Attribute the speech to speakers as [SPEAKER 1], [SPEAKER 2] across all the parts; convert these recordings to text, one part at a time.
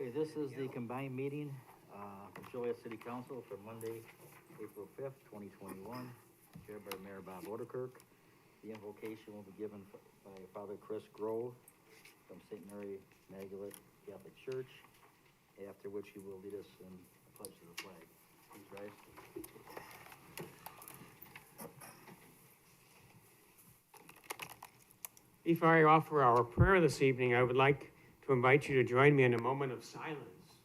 [SPEAKER 1] Okay, this is the combined meeting, of Joliet City Council for Monday, April 5th, 2021, chaired by Mayor Bob Oderkirk. The invocation will be given by Father Chris Grove from St. Mary Magdalene Catholic Church, after which he will lead us in the pledge to the flag. Please rise.
[SPEAKER 2] Before I offer our prayer this evening, I would like to invite you to join me in a moment of silence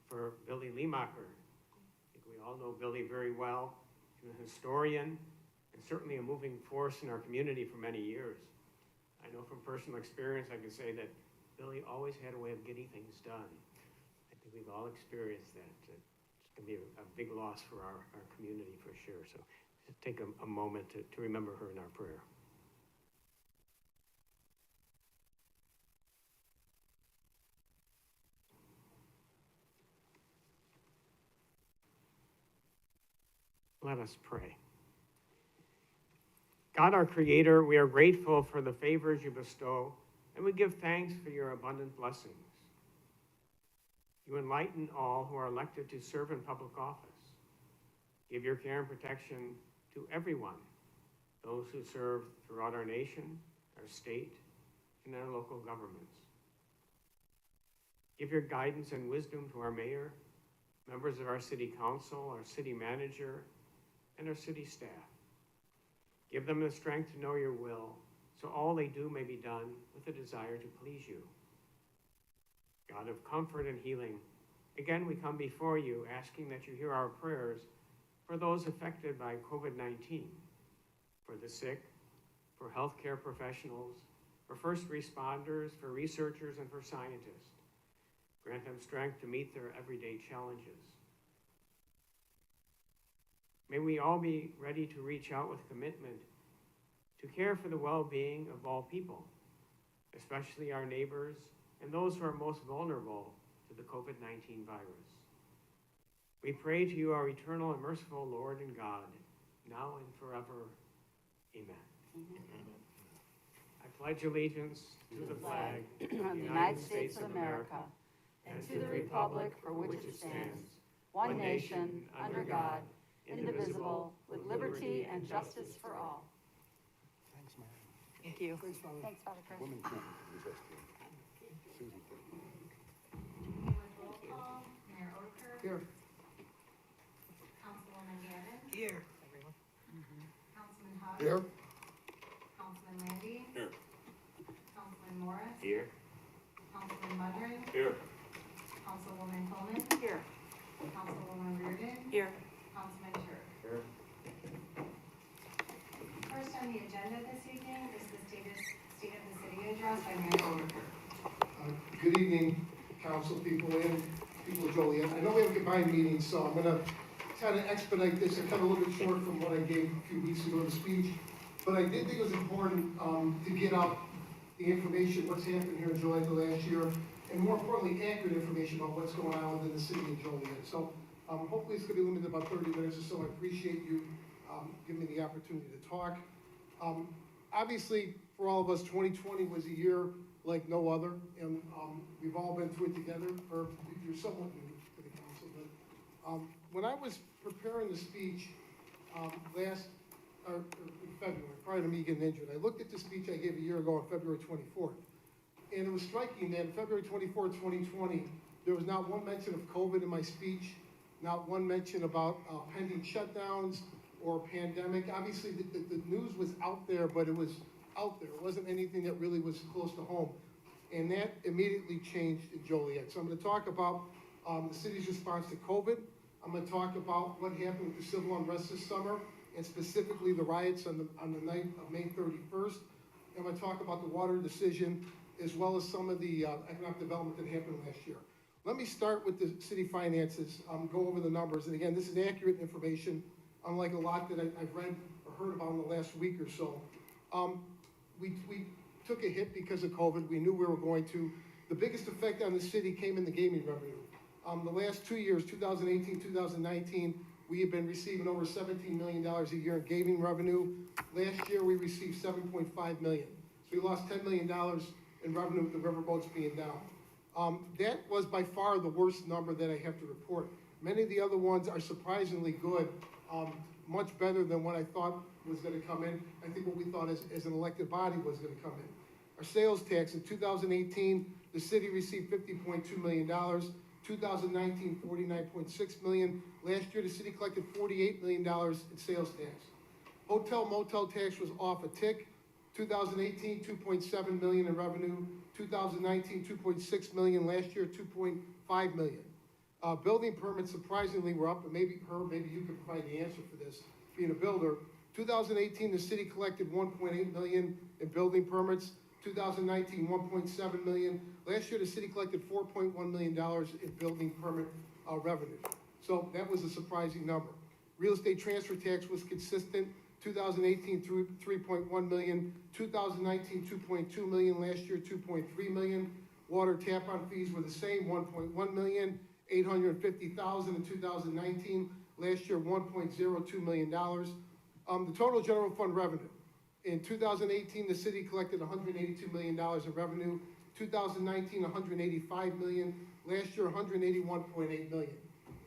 [SPEAKER 2] for Billy Liemacher. I think we all know Billy very well. He's a historian and certainly a moving force in our community for many years. I know from personal experience, I can say that Billy always had a way of getting things done. I think we've all experienced that. It's going to be a big loss for our community for sure. So just take a moment to remember her in our prayer. Let us pray. God, our Creator, we are grateful for the favors you bestow, and we give thanks for your abundant blessings. You enlighten all who are elected to serve in public office. Give your care and protection to everyone, those who serve throughout our nation, our state, and our local governments. Give your guidance and wisdom to our mayor, members of our city council, our city manager, and our city staff. Give them the strength to know your will, so all they do may be done with a desire to please you. God of comfort and healing, again we come before you asking that you hear our prayers for those affected by COVID-19, for the sick, for healthcare professionals, for first responders, for researchers, and for scientists. Grant them strength to meet their everyday challenges. May we all be ready to reach out with commitment to care for the well-being of all people, especially our neighbors and those who are most vulnerable to the COVID-19 virus. We pray to you, our eternal and merciful Lord and God, now and forever. Amen. Amen. I pledge allegiance to the flag
[SPEAKER 3] of the United States of America and to the republic for which it stands, one nation, under God, indivisible, with liberty and justice for all.
[SPEAKER 4] Thanks, Mary.
[SPEAKER 3] Thank you.
[SPEAKER 4] Thanks, Father.
[SPEAKER 3] Thanks, Father Chris.
[SPEAKER 4] Women can't resist you. Susie.
[SPEAKER 5] Roll call, Mayor Oderkirk.
[SPEAKER 4] Here.
[SPEAKER 5] Councilwoman Gavin.
[SPEAKER 4] Here.
[SPEAKER 5] Councilman Hugg.
[SPEAKER 4] Here.
[SPEAKER 5] Councilman Landy.
[SPEAKER 4] Here.
[SPEAKER 5] Councilman Morris.
[SPEAKER 2] here.
[SPEAKER 5] Councilman Mudrick.
[SPEAKER 2] Here.
[SPEAKER 5] Councilwoman Coleman.
[SPEAKER 3] Here.
[SPEAKER 5] Councilwoman Reardon.
[SPEAKER 3] Here.
[SPEAKER 5] Councilman Turk.
[SPEAKER 2] Here.
[SPEAKER 5] First on the agenda this evening is the State of the City address by Mayor Oderkirk.
[SPEAKER 6] Good evening, council people and people of Joliet. I know we have a combined meeting, so I'm gonna kind of expedite this and cut a little bit short from what I gave a few weeks ago in the speech. But I did think it was important to get out the information, what's happened here in Joliet the last year, and more importantly, accurate information about what's going on within the city of Joliet. So hopefully it's gonna be limited to about 30 minutes or so. I appreciate you giving me the opportunity to talk. Obviously, for all of us, 2020 was a year like no other, and we've all been through it together, or you're somewhat new to the council, but when I was preparing the speech in February, prior to me getting injured, I looked at the speech I gave a year ago on February 24th, and it was striking that February 24th, 2020, there was not one mention of COVID in my speech, not one mention about pending shutdowns or pandemic. Obviously, the news was out there, but it was out there. It wasn't anything that really was close to home. And that immediately changed in Joliet. So I'm going to talk about the city's response to COVID. I'm going to talk about what happened with the civil unrest this summer, and specifically the riots on the night of May 31st. I'm going to talk about the water decision, as well as some of the economic development that happened last year. Let me start with the city finances, go over the numbers. And again, this is accurate information, unlike a lot that I've read or heard about in the last week or so. We took a hit because of COVID. We knew we were going to. The biggest effect on the city came in the gaming revenue. The last 2 years, 2018, 2019, we have been receiving over $17 million a year in gaming revenue. Last year, we received $7.5 million. So we lost $10 million in revenue with the riverboats being down. That was by far the worst number that I have to report. Many of the other ones are surprisingly good, much better than what I thought was gonna come in. I think what we thought as an elected body was gonna come in. Our sales tax in 2018, the city received $50.2 million. 2019, $49.6 million. Last year, the city collected $48 million in sales tax. Hotel motel tax was off a tick. 2018, $2.7 million in revenue. 2019, $2.6 million. Last year, $2.5 million. Building permits surprisingly were up, but maybe you can provide the answer for this, being a builder. 2018, the city collected $1.8 million in building permits. 2019, $1.7 million. Last year, the city collected $4.1 million in building permit revenue. So that was a surprising number. Real estate transfer tax was consistent. 2018, $3.1 million. 2019, $2.2 million. Last year, $2.3 million. Water tap-on fees were the same, $1.1 million. $850,000 in 2019. Last year, $1.02 million. The total general fund revenue. In 2018, the city collected $182 million in revenue. 2019, $185 million. Last year, $181.8 million.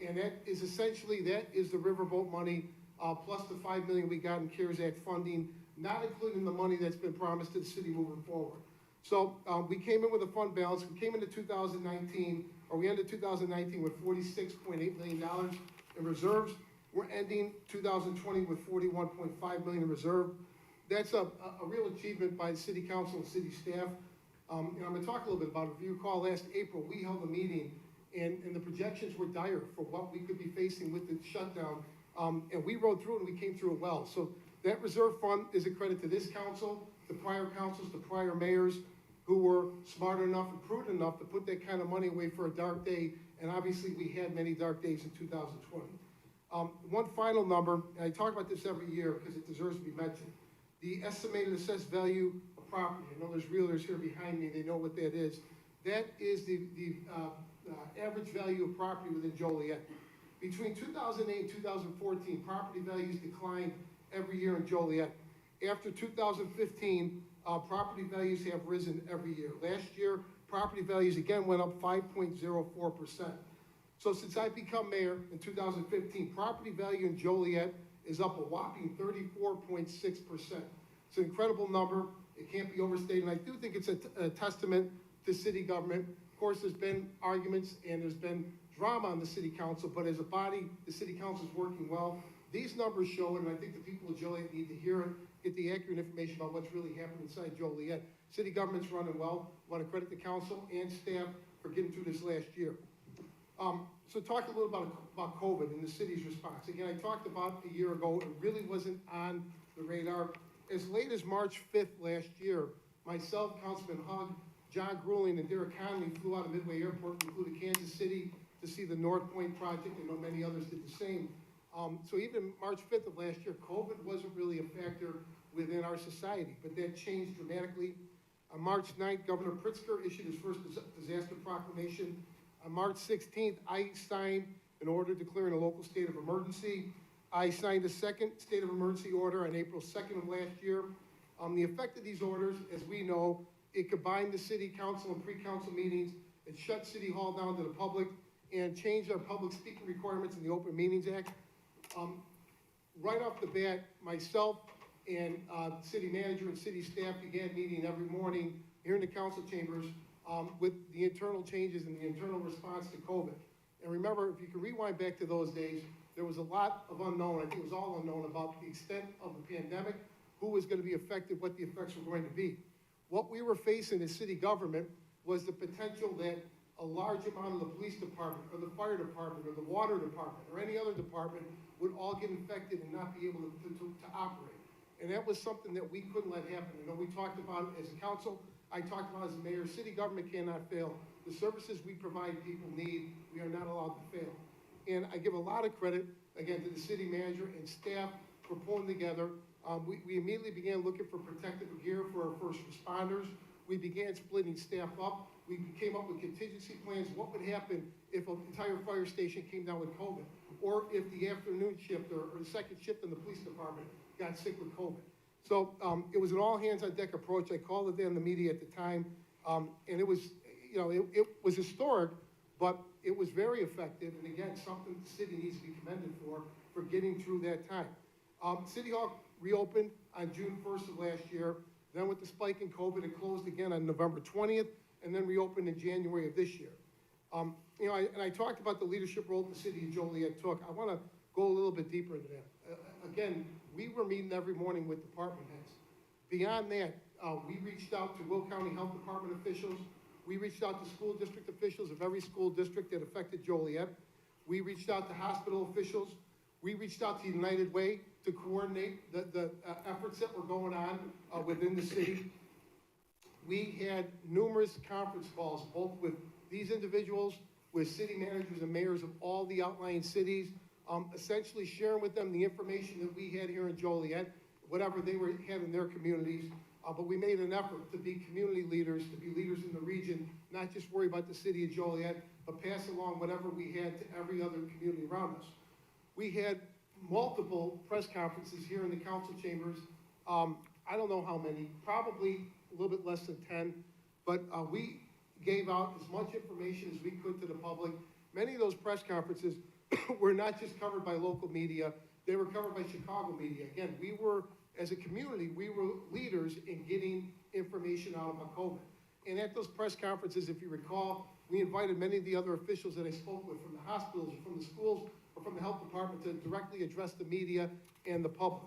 [SPEAKER 6] And that is essentially, that is the riverboat money, plus the $5 million we got in CARES Act funding, not including the money that's been promised to the city moving forward. So we came in with a fund balance. We came into 2019, or we ended 2019 with $46.8 million in reserves. We're ending 2020 with $41.5 million in reserve. That's a real achievement by the city council and city staff. And I'm gonna talk a little bit about it. If you recall, last April, we held a meeting and the projections were dire for what we could be facing with the shutdown. And we rode through it and we came through it well. So that reserve fund is a credit to this council, the prior councils, the prior mayors who were smart enough and prudent enough to put that kind of money away for a dark day. And obviously we had many dark days in 2020. One final number, and I talk about this every year because it deserves to be mentioned. The estimated assessed value of property. I know there's realtors here behind me, they know what that is. That is the average value of property within Joliet. Between 2008 and 2014, property values declined every year in Joliet. After 2015, property values have risen every year. Last year, property values again went up 5.04%. So since I've become mayor in 2015, property value in Joliet is up a whopping 34.6%. It's an incredible number. It can't be overstated. And I do think it's a testament to city government. Of course, there's been arguments and there's been drama on the city council, but as a body, the city council is working well. These numbers show, and I think the people of Joliet need to hear it, get the accurate information about what's really happening inside Joliet. City government's running well. I want to credit the council and staff for getting through this last year. So talk a little about COVID and the city's response. Again, I talked about a year ago, it really wasn't on the radar. As late as March 5th last year, myself, Councilman Hugg, John Grueling, and Derek Conley flew out of Midway Airport, including Kansas City, to see the North Point project. I know many others did the same. So even March 5th of last year, COVID wasn't really a factor within our society, but that changed dramatically. On March 9th, Governor Pritzker issued his first disaster proclamation. On March 16th, I signed an order declaring a local state of emergency. I signed a second state of emergency order on April 2nd of last year. The effect of these orders, as we know, it combined the city council and pre-council meetings, it shut City Hall down to the public, and changed our public speaking requirements in the Open Meetings Act. Right off the bat, myself and city manager and city staff began meeting every morning here in the council chambers with the internal changes and the internal response to COVID. And remember, if you can rewind back to those days, there was a lot of unknown, I think it was all unknown, about the extent of the pandemic, who was going to be affected, what the effects were going to be. What we were facing as city government was the potential that a large amount of the police department, or the fire department, or the water department, or any other department would all get infected and not be able to operate. And that was something that we couldn't let happen. I know we talked about it as a council, I talked about it as a mayor. City government cannot fail. The services we provide people need, we are not allowed to fail. And I give a lot of credit, again, to the city manager and staff for pulling together. We immediately began looking for protective gear for our first responders. We began splitting staff up. We came up with contingency plans. What would happen if an entire fire station came down with COVID? Or if the afternoon shift or the second shift in the police department got sick with COVID? So it was an all hands on deck approach. I called it in the media at the time. And it was, you know, it was historic, but it was very effective, and again, something the city needs to be commended for getting through that time. City Hall reopened on June 1st of last year, then with the spike in COVID, it closed again on November 20th, and then reopened in January of this year. You know, I talked about the leadership role the city of Joliet took. I want to go a little bit deeper into that. Again, we were meeting every morning with department heads. Beyond that, we reached out to Will County Health Department officials. We reached out to school district officials of every school district that affected Joliet. We reached out to hospital officials. We reached out to United Way to coordinate the efforts that were going on within the city. We had numerous conference calls, both with these individuals, with city managers and mayors of all the outlying cities, essentially sharing with them the information that we had here in Joliet, whatever they had in their communities. But we made an effort to be community leaders, to be leaders in the region, not just worry about the city of Joliet, but pass along whatever we had to every other community around us. We had multiple press conferences here in the council chambers. I don't know how many, probably a little bit less than 10, but we gave out as much information as we could to the public. Many of those press conferences were not just covered by local media, they were covered by Chicago media. Again, we were, as a community, we were leaders in getting information out about COVID. And at those press conferences, if you recall, we invited many of the other officials that I spoke with from the hospitals or from the schools or from the health department to directly address the media and the public.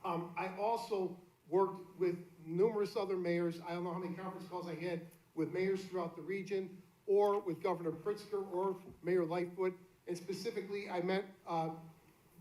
[SPEAKER 6] I also worked with numerous other mayors. I don't know how many conference calls I had with mayors throughout the region, or with Governor Pritzker or Mayor Lightfoot. And specifically, I met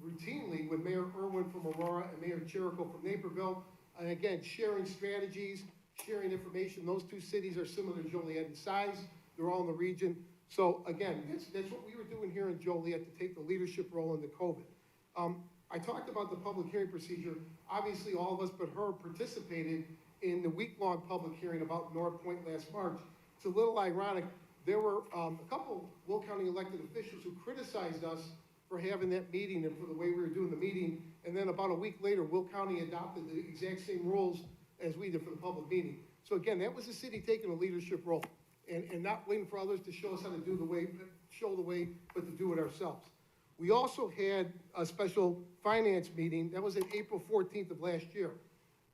[SPEAKER 6] routinely with Mayor Irwin from Aurora and Mayor Chirico from Naperville. And again, sharing strategies, sharing information. Those two cities are similar to Joliet in size. They're all in the region. So again, that's what we were doing here in Joliet to take the leadership role into COVID. I talked about the public hearing procedure. Obviously, all of us but her participated in the week-long public hearing about North Point last March. It's a little ironic. There were a couple Will County elected officials who criticized us for having that meeting and for the way we were doing the meeting. And then about a week later, Will County adopted the exact same rules as we did for the public meeting. So again, that was the city taking a leadership role and not waiting for others to show us how to show the way, but to do it ourselves. We also had a special finance meeting. That was on April 14th of last year.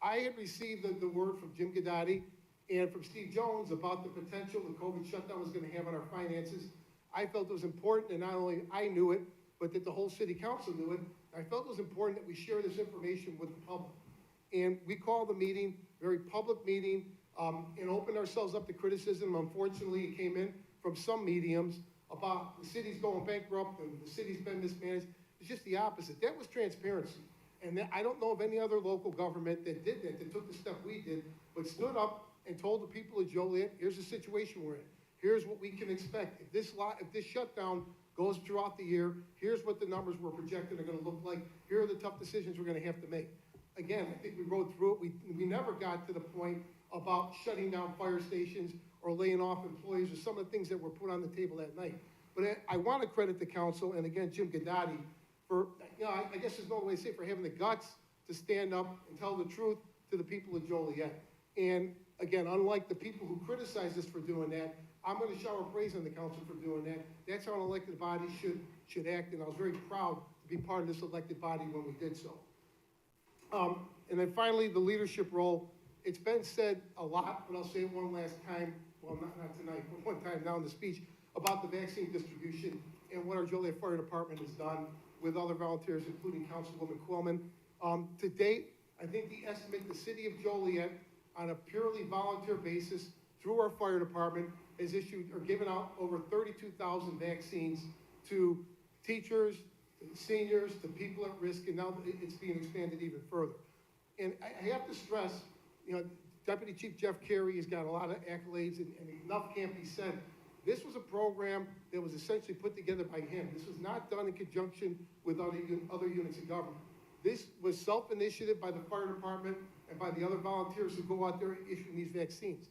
[SPEAKER 6] I had received the word from Jim Gadotti and from Steve Jones about the potential the COVID shutdown was going to have on our finances. I felt it was important, and not only I knew it, but that the whole city council knew it. I felt it was important that we share this information with the public. And we called the meeting, very public meeting, and opened ourselves up to criticism. Unfortunately, it came in from some mediums about the city's going bankrupt and the city's been mismanaged. It's just the opposite. That was transparency. And I don't know of any other local government that did that took the step we did, but stood up and told the people of Joliet, here's the situation we're in. Here's what we can expect. If this shutdown goes throughout the year, here's what the numbers we're projecting are gonna look like. Here are the tough decisions we're gonna have to make. Again, I think we rode through it. We never got to the point about shutting down fire stations or laying off employees or some of the things that were put on the table that night. But I want to credit the council and again, Jim Gadotti for, you know, I guess there's no way to say it, for having the guts to stand up and tell the truth to the people of Joliet. And again, unlike the people who criticize us for doing that, I'm going to shower praise on the council for doing that. That's how an elected body should act, and I was very proud to be part of this elected body when we did so. And then finally, the leadership role. It's been said a lot, but I'll say it one last time, well, not tonight, but one time now in the speech, about the vaccine distribution and what our Joliet Fire Department has done with other volunteers, including Councilwoman Quillman. To date, I think the estimate, the city of Joliet, on a purely volunteer basis, through our fire department, has issued or given out over 32,000 vaccines to teachers, to seniors, to people at risk, and now it's being expanded even further. And I have to stress, you know, Deputy Chief Jeff Carey has got a lot of accolades, and enough can't be said. This was a program that was essentially put together by him. This was not done in conjunction with other units of government. This was self-initiative by the fire department and by the other volunteers who go out there issuing these vaccines.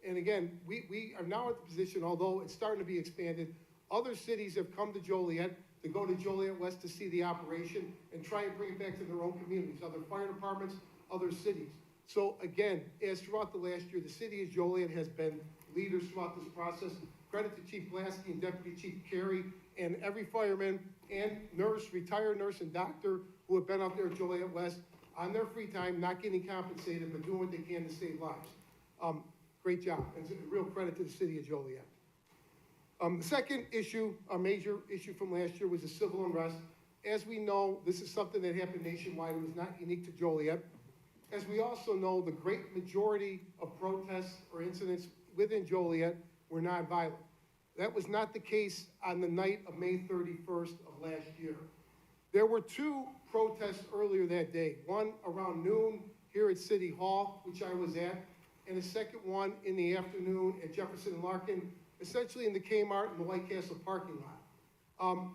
[SPEAKER 6] And again, we are now at the position, although it's starting to be expanded, other cities have come to Joliet to go to Joliet West to see the operation and try and bring it back to their own communities, other fire departments, other cities. So again, as throughout the last year, the city of Joliet has been leaders throughout this process. Credit to Chief Blasky and Deputy Chief Carey and every fireman and nurse, retired nurse and doctor who have been out there at Joliet West on their free time, not getting compensated, but doing what they can to save lives. Great job, and it's a real credit to the city of Joliet. The second issue, a major issue from last year, was the civil unrest. As we know, this is something that happened nationwide. It was not unique to Joliet. As we also know, the great majority of protests or incidents within Joliet were nonviolent. That was not the case on the night of May 31st of last year. There were two protests earlier that day, one around noon here at City Hall, which I was at, and a second one in the afternoon at Jefferson and Larkin, essentially in the Kmart and the White Castle parking lot.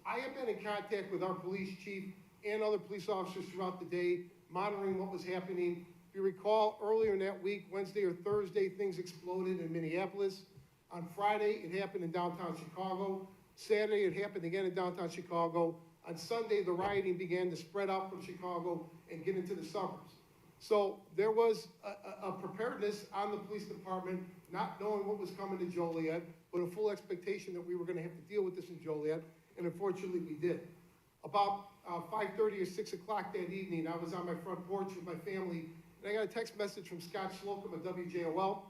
[SPEAKER 6] I have been in contact with our police chief and other police officers throughout the day, monitoring what was happening. If you recall, earlier in that week, Wednesday or Thursday, things exploded in Minneapolis. On Friday, it happened in downtown Chicago. Saturday, it happened again in downtown Chicago. On Sunday, the rioting began to spread out from Chicago and get into the suburbs. So there was a preparedness on the police department, not knowing what was coming to Joliet, but a full expectation that we were going to have to deal with this in Joliet, and unfortunately we did. About 5:30 or 6 o'clock that evening, I was on my front porch with my family, and I got a text message from Scott Slocum of WJOL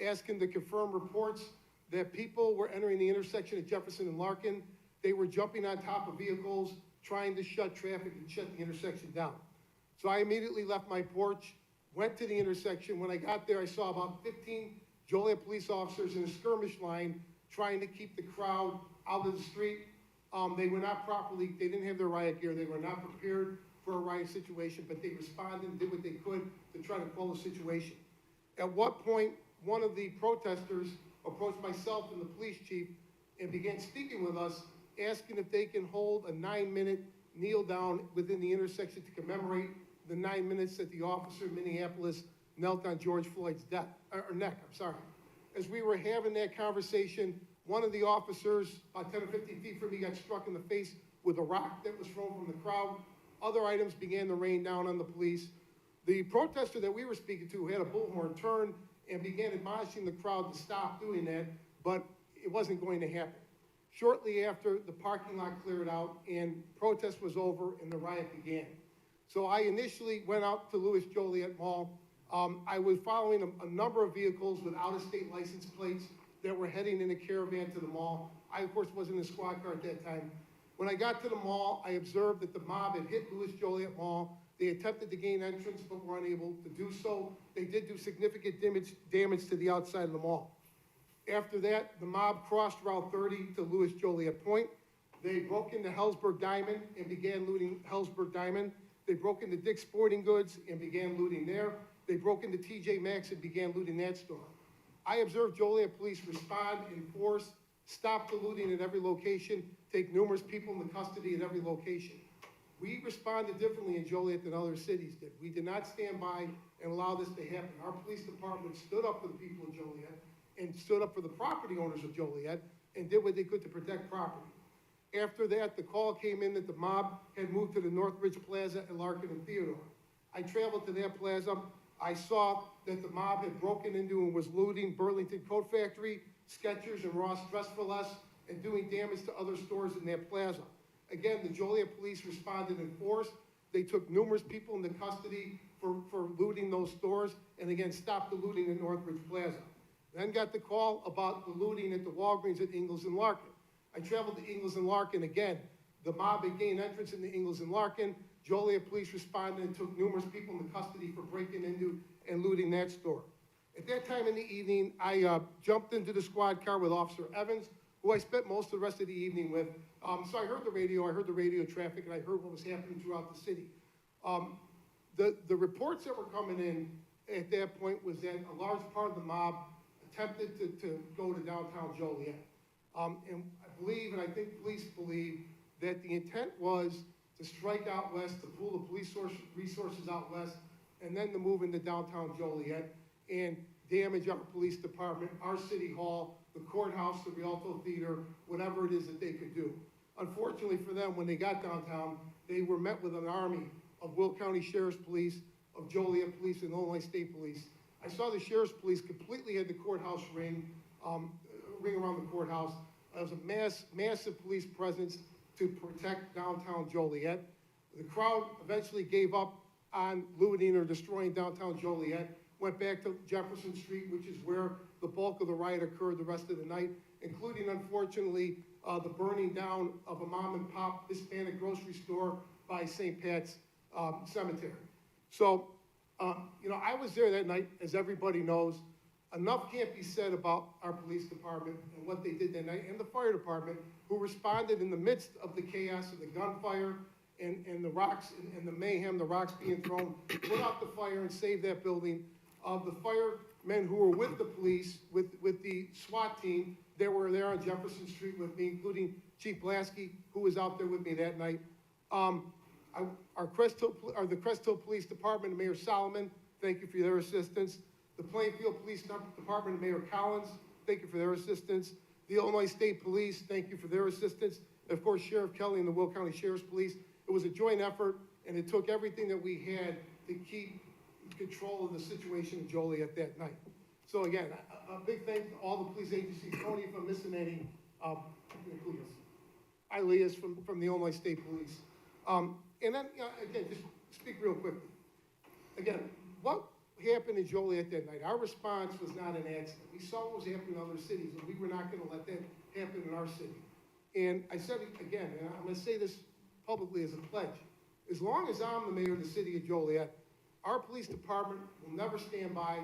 [SPEAKER 6] asking to confirm reports that people were entering the intersection at Jefferson and Larkin. They were jumping on top of vehicles, trying to shut traffic and shut the intersection down. So I immediately left my porch, went to the intersection. When I got there, I saw about 15 Joliet police officers in a skirmish line trying to keep the crowd out of the street. They were not properly, they didn't have their riot gear. They were not prepared for a riot situation, but they responded and did what they could to try to quell the situation. At what point, one of the protesters approached myself and the police chief and began speaking with us, asking if they can hold a 9-minute kneel down within the intersection to commemorate the 9 minutes that the officer in Minneapolis knelt on George Floyd's neck. As we were having that conversation, one of the officers, about 10 or 15 feet from me, got struck in the face with a rock that was thrown from the crowd. Other items began to rain down on the police. The protester that we were speaking to had a bullhorn turned and began admonishing the crowd to stop doing that, but it wasn't going to happen. Shortly after, the parking lot cleared out and protest was over and the riot began. So I initially went out to Louis Joliet Mall. I was following a number of vehicles with out-of-state license plates that were heading in a caravan to the mall. I, of course, wasn't in a squad car at that time. When I got to the mall, I observed that the mob had hit Louis Joliet Mall. They attempted to gain entrance, but were unable to do so. They did do significant damage to the outside of the mall. After that, the mob crossed Route 30 to Louis Joliet Point. They broke into Hellsberg Diamond and began looting Hellsberg Diamond. They broke into Dick's Sporting Goods and began looting there. They broke into TJ Maxx and began looting that store. I observed Joliet police respond in force, stop the looting at every location, take numerous people into custody at every location. We responded differently in Joliet than other cities did. We did not stand by and allow this to happen. Our police department stood up for the people of Joliet and stood up for the property owners of Joliet and did what they could to protect property. After that, the call came in that the mob had moved to the Northridge Plaza at Larkin and Theodore. I traveled to that plaza. I saw that the mob had broken into and was looting Burlington Coat Factory, Skechers, and Ross Dress for Less, and doing damage to other stores in that plaza. Again, the Joliet police responded in force. They took numerous people into custody for looting those stores, and again, stopped the looting at Northridge Plaza. Then got the call about the looting at the Walgreens at Ingalls and Larkin. I traveled to Ingalls and Larkin again. The mob had gained entrance into Ingalls and Larkin. Joliet police responded and took numerous people into custody for breaking into and looting that store. At that time in the evening, I jumped into the squad car with Officer Evans, who I spent most of the rest of the evening with. So I heard the radio traffic, and I heard what was happening throughout the city. The reports that were coming in at that point was that a large part of the mob attempted to go to downtown Joliet. And I believe, and I think police believe, that the intent was to strike out west, to pull the police resources out west, and then to move into downtown Joliet and damage our police department, our city hall, the courthouse, the Rialto Theater, whatever it is that they could do. Unfortunately for them, when they got downtown, they were met with an army of Will County Sheriff's Police, of Joliet Police, and Illinois State Police. I saw the Sheriff's Police completely had the courthouse ring. ring around the courthouse. There was a massive police presence to protect downtown Joliet. The crowd eventually gave up on looting or destroying downtown Joliet, went back to Jefferson Street, which is where the bulk of the riot occurred the rest of the night, including, unfortunately, the burning down of a mom and pop Hispanic grocery store by St. Pat's Cemetery. So, I was there that night, as everybody knows. Enough can't be said about our police department and what they did that night, and the fire department, who responded in the midst of the chaos of the gunfire and the rocks and the mayhem, the rocks being thrown, put out the fire and saved that building. The firemen who were with the police, with the SWAT team, they were there on Jefferson Street with me, including Chief Blasky, who was out there with me that night. The Crest Hill Police Department and Mayor Solomon, thank you for their assistance. The Plainfield Police Department and Mayor Collins, thank you for their assistance. The Illinois State Police, thank you for their assistance. And of course, Sheriff Kelly and the Will County Sheriff's Police. It was a joint effort, and it took everything that we had to keep control of the situation in Joliet that night. So again, a big thank you to all the police agencies. Tony, if I'm missing any, please. Elias from the Illinois State Police. And then, again, just speak real quickly. Again, what happened in Joliet that night? Our response was not an accident. We saw what was happening in other cities, and we were not going to let that happen in our city. And I said it again, and I'm going to say this publicly as a pledge. As long as I'm the mayor of the city of Joliet, our police department will never stand by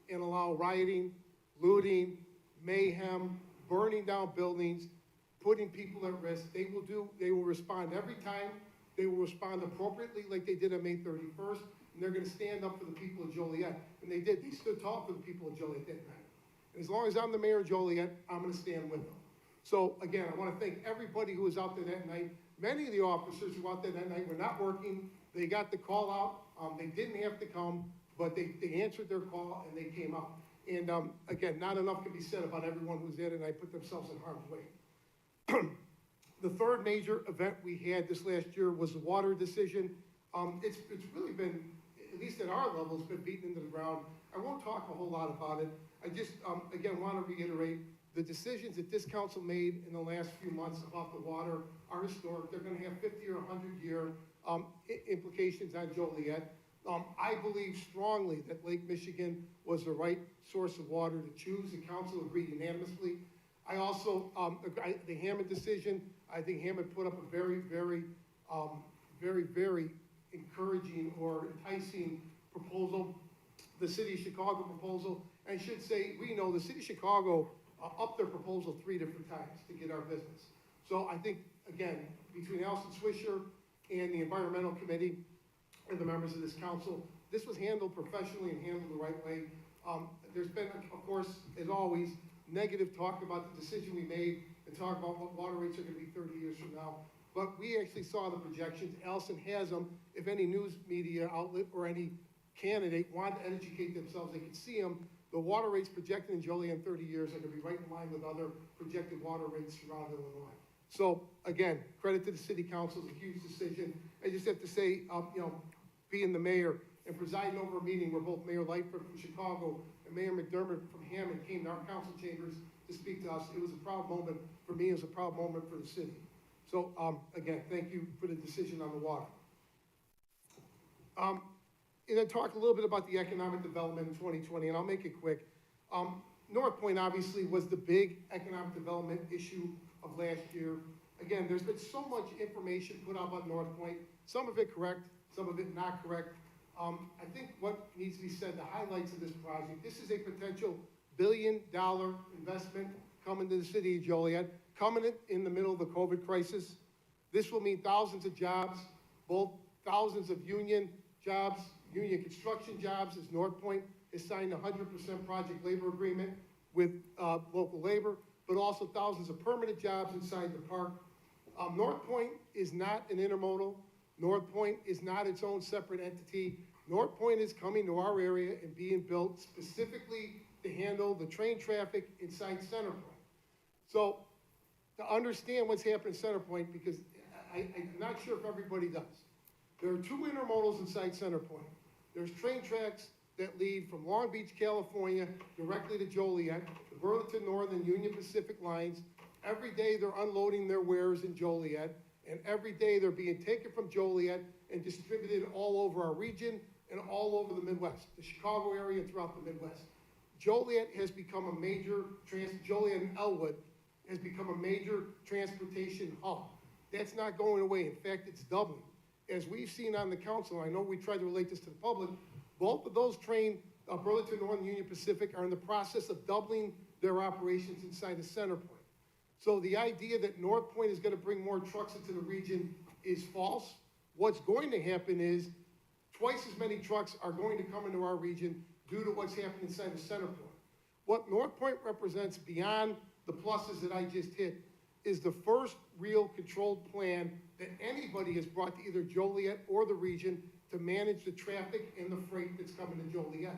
[SPEAKER 6] and allow rioting, looting, mayhem, burning down buildings, putting people at risk. They will respond every time. They will respond appropriately like they did on May 31st, and they're gonna stand up for the people of Joliet. And they did. They stood tall for the people of Joliet that night. And as long as I'm the mayor of Joliet, I'm gonna stand with them. So again, I wanna thank everybody who was out there that night. Many of the officers who were out there that night were not working. They got the call out. They didn't have to come, but they answered their call and they came out. And again, not enough can be said about everyone who's there tonight, put themselves in harm's way. The third major event we had this last year was the water decision. It's really been, at least at our level, it's been beaten into the ground. I won't talk a whole lot about it. I just, again, want to reiterate the decisions that this council made in the last few months about the water are historic. They're going to have 50 or 100-year implications on Joliet. I believe strongly that Lake Michigan was the right source of water to choose. The council agreed unanimously. I also, the Hammond decision, I think Hammond put up a very, very encouraging or enticing proposal, the City of Chicago proposal. And I should say, we know the City of Chicago upped their proposal 3 different times to get our business. So I think, again, between Allison Swisher and the Environmental Committee and the members of this council, this was handled professionally and handled the right way. There's been, of course, as always, negative talk about the decision we made and talk about what water rates are going to be 30 years from now. But we actually saw the projections. Allison has them. If any news media outlet or any candidate wanted to educate themselves, they could see them. The water rates projected in Joliet in 30 years are going to be right in line with other projected water rates around Illinois. So again, credit to the city council, it's a huge decision. I just have to say, being the mayor and presiding over a meeting where both Mayor Lightfoot from Chicago and Mayor McDermott from Hammond came to our council chambers to speak to us. It was a proud moment for me. It was a proud moment for the city. So again, thank you for the decision on the water. And then talk a little bit about the economic development in 2020, and I'll make it quick. North Point obviously was the big economic development issue of last year. Again, there's been so much information put out about North Point, some of it correct, some of it not correct. I think what needs to be said, the highlights of this project, this is a potential $1 billion investment coming to the city of Joliet, coming in the middle of the COVID crisis. This will mean thousands of jobs, both thousands of union jobs, union construction jobs, as North Point has signed a 100% project labor agreement with local labor, but also thousands of permanent jobs inside the park. North Point is not an intermodal. North Point is not its own separate entity. North Point is coming to our area and being built specifically to handle the train traffic inside Center Point. So to understand what's happening in Center Point, because I'm not sure if everybody does. There are 2 intermodals inside Center Point. There's train tracks that lead from Long Beach, California, directly to Joliet, the Burlington Northern Union Pacific lines. Every day they're unloading their wares in Joliet, and every day they're being taken from Joliet and distributed all over our region and all over the Midwest, the Chicago area and throughout the Midwest. Joliet has become a major, Joliet and Elwood has become a major transportation hub. That's not going away. In fact, it's doubling. As we've seen on the council, I know we tried to relate this to the public, both of those train, Burlington Northern Union Pacific, are in the process of doubling their operations inside of Center Point. So the idea that North Point is gonna bring more trucks into the region is false. What's going to happen is twice as many trucks are going to come into our region due to what's happening inside of Center Point. What North Point represents beyond the pluses that I just hit is the first real controlled plan that anybody has brought to either Joliet or the region to manage the traffic and the freight that's coming to Joliet.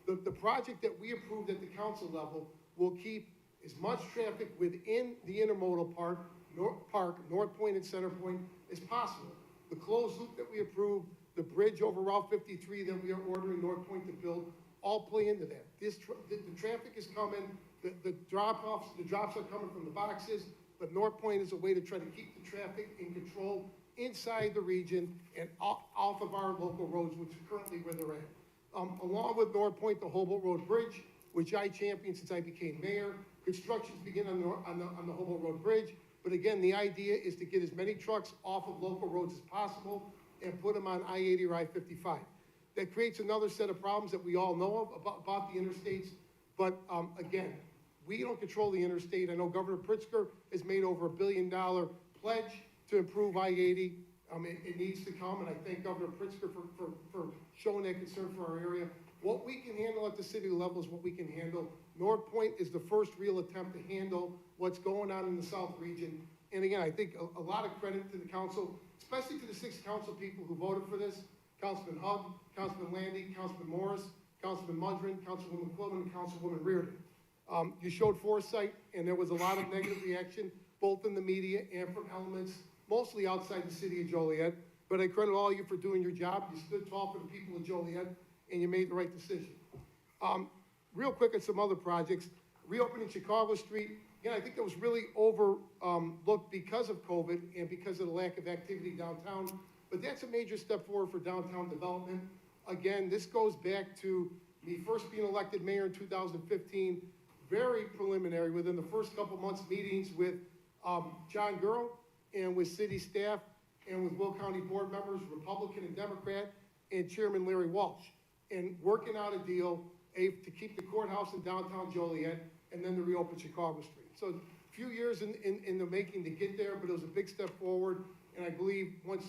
[SPEAKER 6] The project that we approved at the council level will keep as much traffic within the intermodal park, North Point and Center Point, as possible. The closed loop that we approved, the bridge over Route 53 that we are ordering North Point to build, all play into that. The traffic is coming, the drops are coming from the boxes, but North Point is a way to try to keep the traffic in control inside the region and off of our local roads, which is currently where they're at. Along with North Point, the Hobolt Road Bridge, which I championed since I became mayor. Constructions begin on the Hobolt Road Bridge, but again, the idea is to get as many trucks off of local roads as possible and put them on I-80 or I-55. That creates another set of problems that we all know of about the interstates, but again, we don't control the interstate. I know Governor Pritzker has made over $1 billion pledge to improve I-80. It needs to come, and I thank Governor Pritzker for showing that concern for our area. What we can handle at the city level is what we can handle. North Point is the first real attempt to handle what's going on in the South region. And again, I think a lot of credit to the council, especially to the 6 council people who voted for this. Councilman Hugg, Councilman Landy, Councilman Morris, Councilman Mudrin, Councilwoman Quillen, and Councilwoman Reardon. You showed foresight, and there was a lot of negative reaction, both in the media and from elements, mostly outside the city of Joliet. But I credit all of you for doing your job. You stood tall for the people of Joliet, and you made the right decision. Real quick on some other projects. Reopening Chicago Street. Again, I think that was really overlooked because of COVID and because of the lack of activity downtown. But that's a major step forward for downtown development. Again, this goes back to me first being elected mayor in 2015. Very preliminary, within the first couple months, meetings with John Gurrow and with city staff and with Will County board members, Republican and Democrat, and Chairman Larry Walsh, and working out a deal to keep the courthouse in downtown Joliet and then to reopen Chicago Street. So a few years in the making to get there, but it was a big step forward. And I believe once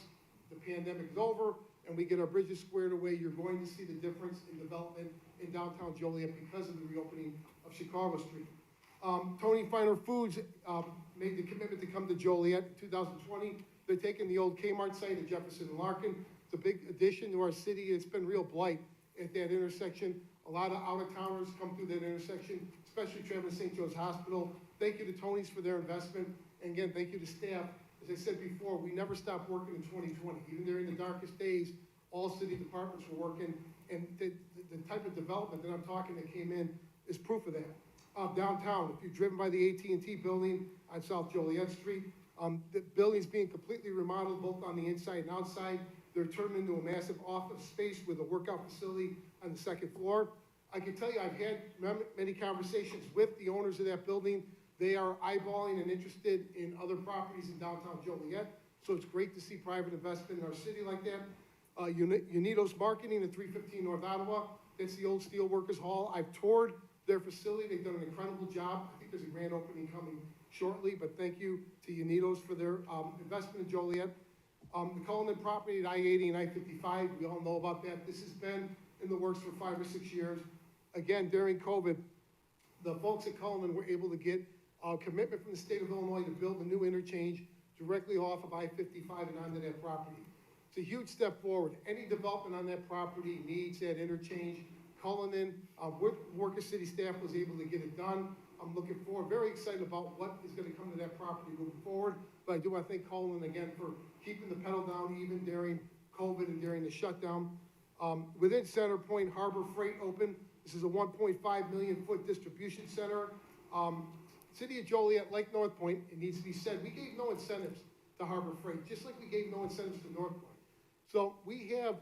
[SPEAKER 6] the pandemic is over and we get our bridges squared away, you're going to see the difference in development in downtown Joliet because of the reopening of Chicago Street. Tony Finer Foods made the commitment to come to Joliet in 2020. They're taking the old Kmart site at Jefferson and Larkin. It's a big addition to our city. It's been real blight at that intersection. A lot of out-of-towners come through that intersection, especially traveling to St. Joe's Hospital. Thank you to Tony's for their investment. And again, thank you to staff. As I said before, we never stopped working in 2020. Even during the darkest days, all city departments were working. And the type of development that I'm talking that came in is proof of that. Downtown, if you're driven by the AT&T building on South Joliet Street, the building's being completely remodeled both on the inside and outside. They're turned into a massive office space with a workout facility on the second floor. I can tell you, I've had many conversations with the owners of that building. They are eyeballing and interested in other properties in downtown Joliet. So it's great to see private investment in our city like that. Unidos Marketing at 315 North Ottawa. That's the old Steelworkers Hall. I've toured their facility. They've done an incredible job. I think there's a grand opening coming shortly, but thank you to Unidos for their investment in Joliet. The Cullinan property at I-80 and I-55, we all know about that. This has been in the works for 5 or 6 years. Again, during COVID, the folks at Cullinan were able to get a commitment from the state of Illinois to build a new interchange directly off of I-55 and onto that property. It's a huge step forward. Any development on that property needs that interchange. Cullinan, with Worcester City staff, was able to get it done. I'm looking forward, very excited about what is going to come to that property moving forward. But I do want to thank Cullinan again for keeping the pedal down even during COVID and during the shutdown. Within Center Point, Harbor Freight opened. This is a 1.5 million foot distribution center. City of Joliet, like North Point, it needs to be said, we gave no incentives to Harbor Freight, just like we gave no incentives to North Point. So we have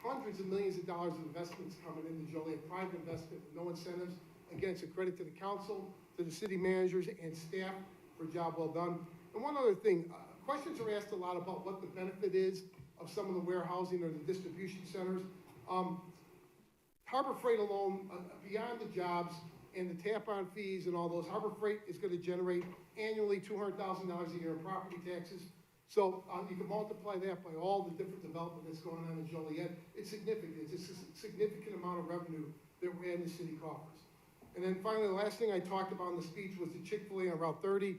[SPEAKER 6] hundreds of millions of dollars of investments coming into Joliet, private investment with no incentives. Again, it's a credit to the council, to the city managers and staff for a job well done. And one other thing, questions are asked a lot about what the benefit is of some of the warehousing or the distribution centers. Harbor Freight alone, beyond the jobs and the tap-on fees and all those, Harbor Freight is going to generate annually $200,000 a year in property taxes. So you can multiply that by all the different development that's going on in Joliet. It's significant. It's a significant amount of revenue that we're adding to city coffers. And then finally, the last thing I talked about in the speech was the Chick-fil-A on Route 30.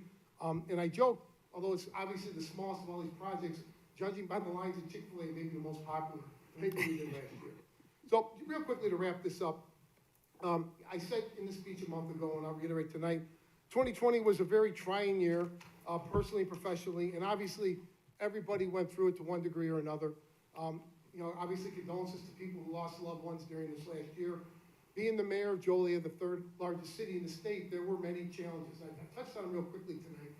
[SPEAKER 6] And I joked, although it's obviously the smallest of all these projects, judging by the lines of Chick-fil-A, maybe the most popular, maybe we did last year. So real quickly to wrap this up, I said in the speech a month ago, and I'll reiterate tonight, 2020 was a very trying year, personally and professionally, and obviously everybody went through it to one degree or another. Obviously condolences to people who lost loved ones during this last year. Being the mayor of Joliet, the third largest city in the state, there were many challenges. I touched on them real quickly tonight.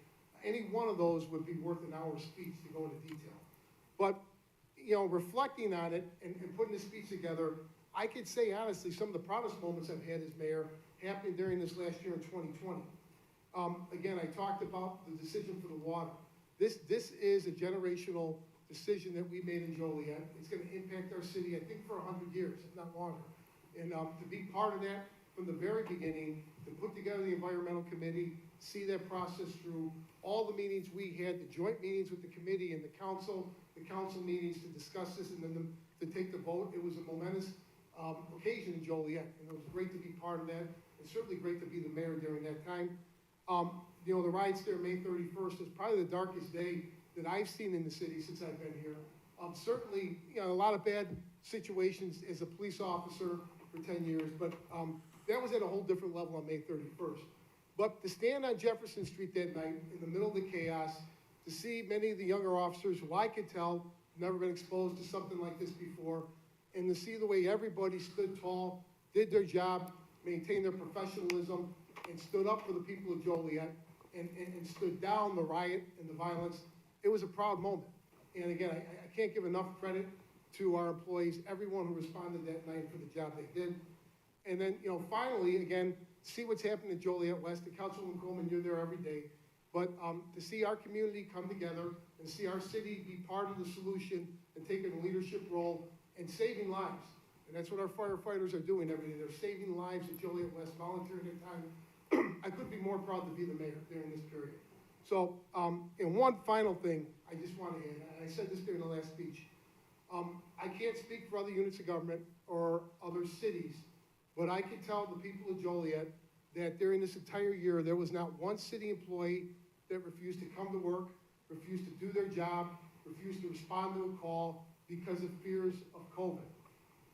[SPEAKER 6] Any one of those would be worth an hour's speech to go into detail. But, reflecting on it and putting the speech together, I could say honestly, some of the proudest moments I've had as mayor happened during this last year in 2020. Again, I talked about the decision for the water. This is a generational decision that we made in Joliet. It's going to impact our city, I think, for 100 years, if not longer. And to be part of that from the very beginning, to put together the environmental committee, see that process through, all the meetings we had, the joint meetings with the committee and the council meetings to discuss this, and then to take the vote. It was a momentous occasion in Joliet, and it was great to be part of that. It's certainly great to be the mayor during that time. The riots there, May 31st, is probably the darkest day that I've seen in the city since I've been here. Certainly, a lot of bad situations as a police officer for 10 years, but that was at a whole different level on May 31st. But to stand on Jefferson Street that night in the middle of the chaos, to see many of the younger officers who I could tell never been exposed to something like this before, and to see the way everybody stood tall, did their job, maintained their professionalism, and stood up for the people of Joliet, and stood down the riot and the violence, it was a proud moment. And again, I can't give enough credit to our employees, everyone who responded that night for the job they did. And then, finally, again, see what's happening in Joliet West. The Councilwoman Coleman, you're there every day. But to see our community come together and see our city be part of the solution and taking a leadership role and saving lives. And that's what our firefighters are doing every day. They're saving lives at Joliet West, volunteering their time. I couldn't be more proud to be the mayor during this period. So, and one final thing I just want to add, and I said this during the last speech. I can't speak for other units of government or other cities, but I can tell the people of Joliet that during this entire year, there was not one city employee that refused to come to work, refused to do their job, refused to respond to a call because of fears of COVID.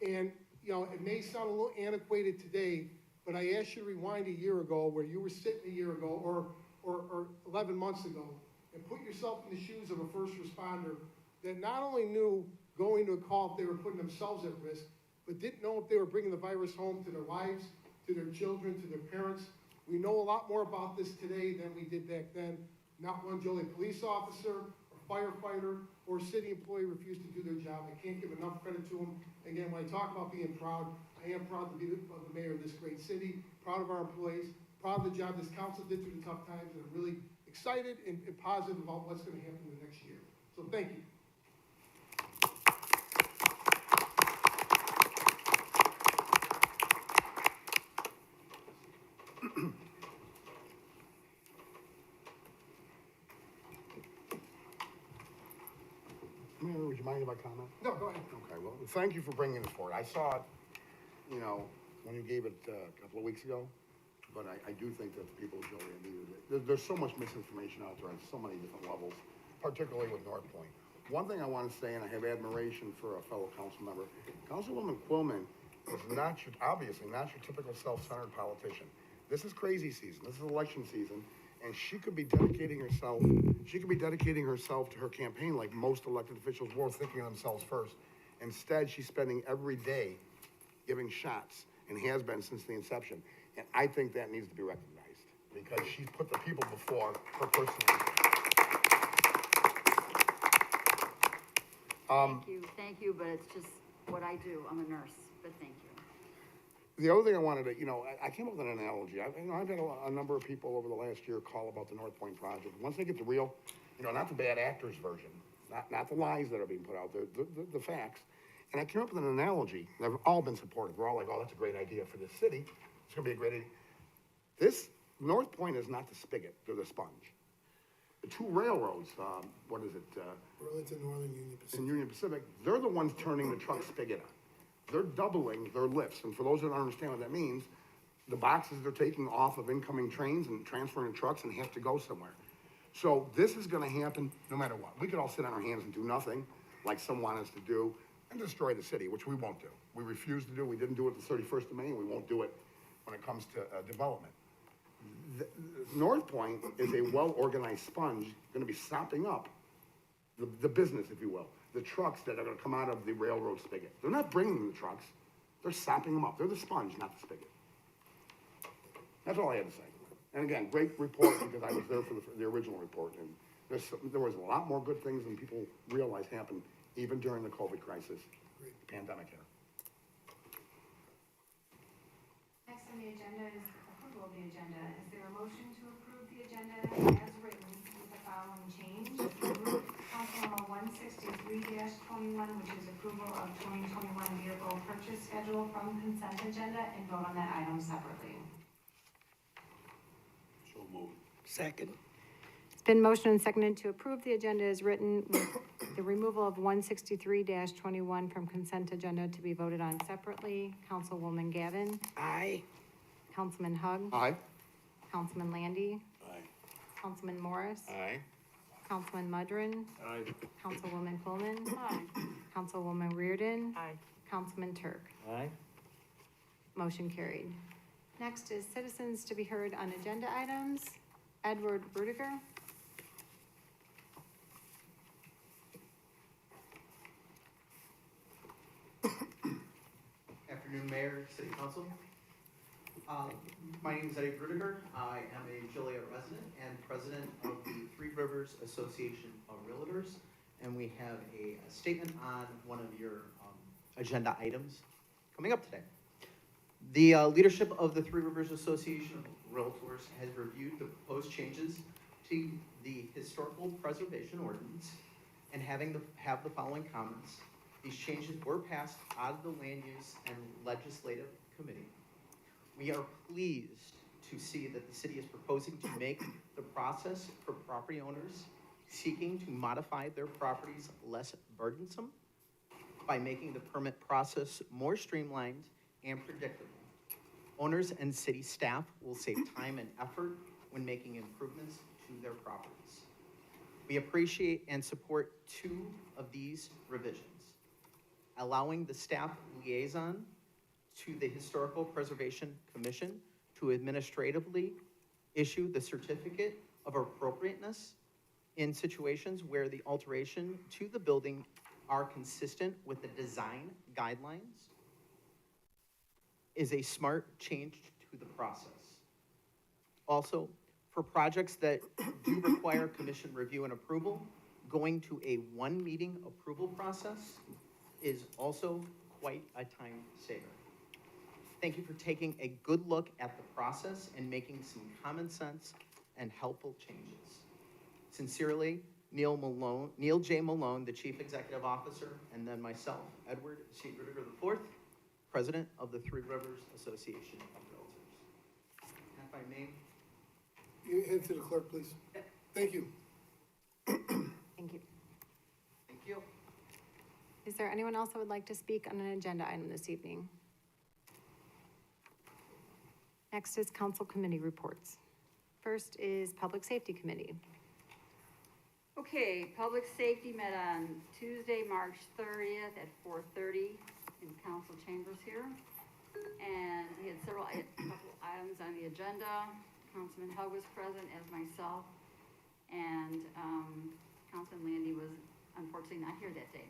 [SPEAKER 6] And, it may sound a little antiquated today, but I asked you to rewind a year ago where you were sitting a year ago or 11 months ago and put yourself in the shoes of a first responder that not only knew going to a call if they were putting themselves at risk, but didn't know if they were bringing the virus home to their wives, to their children, to their parents. We know a lot more about this today than we did back then. Not one Joliet police officer or firefighter or city employee refused to do their job. I can't give enough credit to them. Again, when I talk about being proud, I am proud to be the mayor of this great city, proud of our employees, proud of the job this council did through the tough times, and I'm really excited and positive about what's going to happen in the next year. So thank you.
[SPEAKER 4] Mayor, would you mind if I comment?
[SPEAKER 6] No, go ahead.
[SPEAKER 4] Okay, well, thank you for bringing this forward. I saw it, when you gave it a couple of weeks ago, but I do think that the people of Joliet needed it. There's so much misinformation out there on so many different levels, particularly with North Point. One thing I want to say, and I have admiration for a fellow council member, Councilwoman Quillman is obviously not your typical self-centered politician. This is crazy season. This is election season. And she could be dedicating herself to her campaign like most elected officials were, thinking of themselves first. Instead, she's spending every day giving shots, and has been since the inception. And I think that needs to be recognized, because she's put the people before her personal.
[SPEAKER 3] Thank you, but it's just what I do. I'm a nurse, but thank you.
[SPEAKER 4] The other thing I wanted to, I came up with an analogy. I've had a number of people over the last year call about the North Point project. Once they get the real, not the bad actors version, not the lies that are being put out there, the facts. And I came up with an analogy. They've all been supportive. We're all like, oh, that's a great idea for this city. It's gonna be a great idea. This North Point is not the spigot, they're the sponge. The two railroads, what is it?
[SPEAKER 6] Burlington Northern Union Pacific.
[SPEAKER 4] And Union Pacific, they're the ones turning the truck spigot on. They're doubling their lifts, and for those that don't understand what that means, the boxes they're taking off of incoming trains and transferring to trucks and have to go somewhere. So this is gonna happen no matter what. We could all sit on our hands and do nothing, like some want us to do, and destroy the city, which we won't do. We refuse to do, we didn't do it the 31st of May, and we won't do it when it comes to development. North Point is a well-organized sponge, gonna be sopping up the business, if you will, the trucks that are gonna come out of the railroad spigot. They're not bringing the trucks, they're sopping them up. They're the sponge, not the spigot. That's all I had to say. And again, great report, because I was there for the original report, and there was a lot more good things than people realize happened even during the COVID crisis, pandemic here.
[SPEAKER 5] Next on the agenda is approval of the agenda. Is there a motion to approve the agenda as written with the following change? Approve Council Number 163-21, which is approval of 2021 vehicle purchase schedule from consent agenda, and vote on that item separately.
[SPEAKER 4] So moved.
[SPEAKER 7] Second.
[SPEAKER 8] It's been motioned and seconded to approve the agenda as written with the removal of 163-21 from consent agenda to be voted on separately. Councilwoman Gavin,
[SPEAKER 7] Aye.
[SPEAKER 8] Councilman Hug,
[SPEAKER 4] Aye.
[SPEAKER 8] Councilman Landy,
[SPEAKER 7] Aye.
[SPEAKER 8] Councilman Morris,
[SPEAKER 7] Aye.
[SPEAKER 8] Councilman Mudrin,
[SPEAKER 2] Aye.
[SPEAKER 8] Councilwoman Coleman,
[SPEAKER 3] Aye.
[SPEAKER 8] Councilwoman Reardon,
[SPEAKER 3] Aye.
[SPEAKER 8] Councilman Turk.
[SPEAKER 1] Aye.
[SPEAKER 8] Motion carried. Next is citizens to be heard on agenda items. Edward Rudiger.
[SPEAKER 9] Afternoon, Mayor, City Council. My name is Eddie Rudiger. I am a Joliet resident and president of the Three Rivers Association of Realtors. And we have a statement on one of your agenda items coming up today. The leadership of the Three Rivers Association of Realtors has reviewed the proposed changes to the historical preservation ordinance and have the following comments. These changes were passed out of the Land Use and Legislative Committee. We are pleased to see that the city is proposing to make the process for property owners seeking to modify their properties less burdensome by making the permit process more streamlined and predictable. Owners and city staff will save time and effort when making improvements to their properties. We appreciate and support two of these revisions. Allowing the staff liaison to the Historical Preservation Commission to administratively issue the certificate of appropriateness in situations where the alteration to the building are consistent with the design guidelines is a smart change to the process. Also, for projects that do require commission review and approval, going to a one-meeting approval process is also quite a time saver. Thank you for taking a good look at the process and making some common sense and helpful changes. Sincerely, Neil J. Malone, the Chief Executive Officer, and then myself, Edward C. Rudiger IV, President of the Three Rivers Association of Realtors. If I may.
[SPEAKER 6] You hand to the clerk, please. Thank you.
[SPEAKER 8] Thank you.
[SPEAKER 9] Thank you.
[SPEAKER 8] Is there anyone else that would like to speak on an agenda item this evening? Next is council committee reports. First is Public Safety Committee.
[SPEAKER 3] Okay, Public Safety met on Tuesday, March 30th at 4:30 in council chambers here. And we had couple items on the agenda. Councilman Hug was present, as myself, and Councilman Landy was unfortunately not here that day.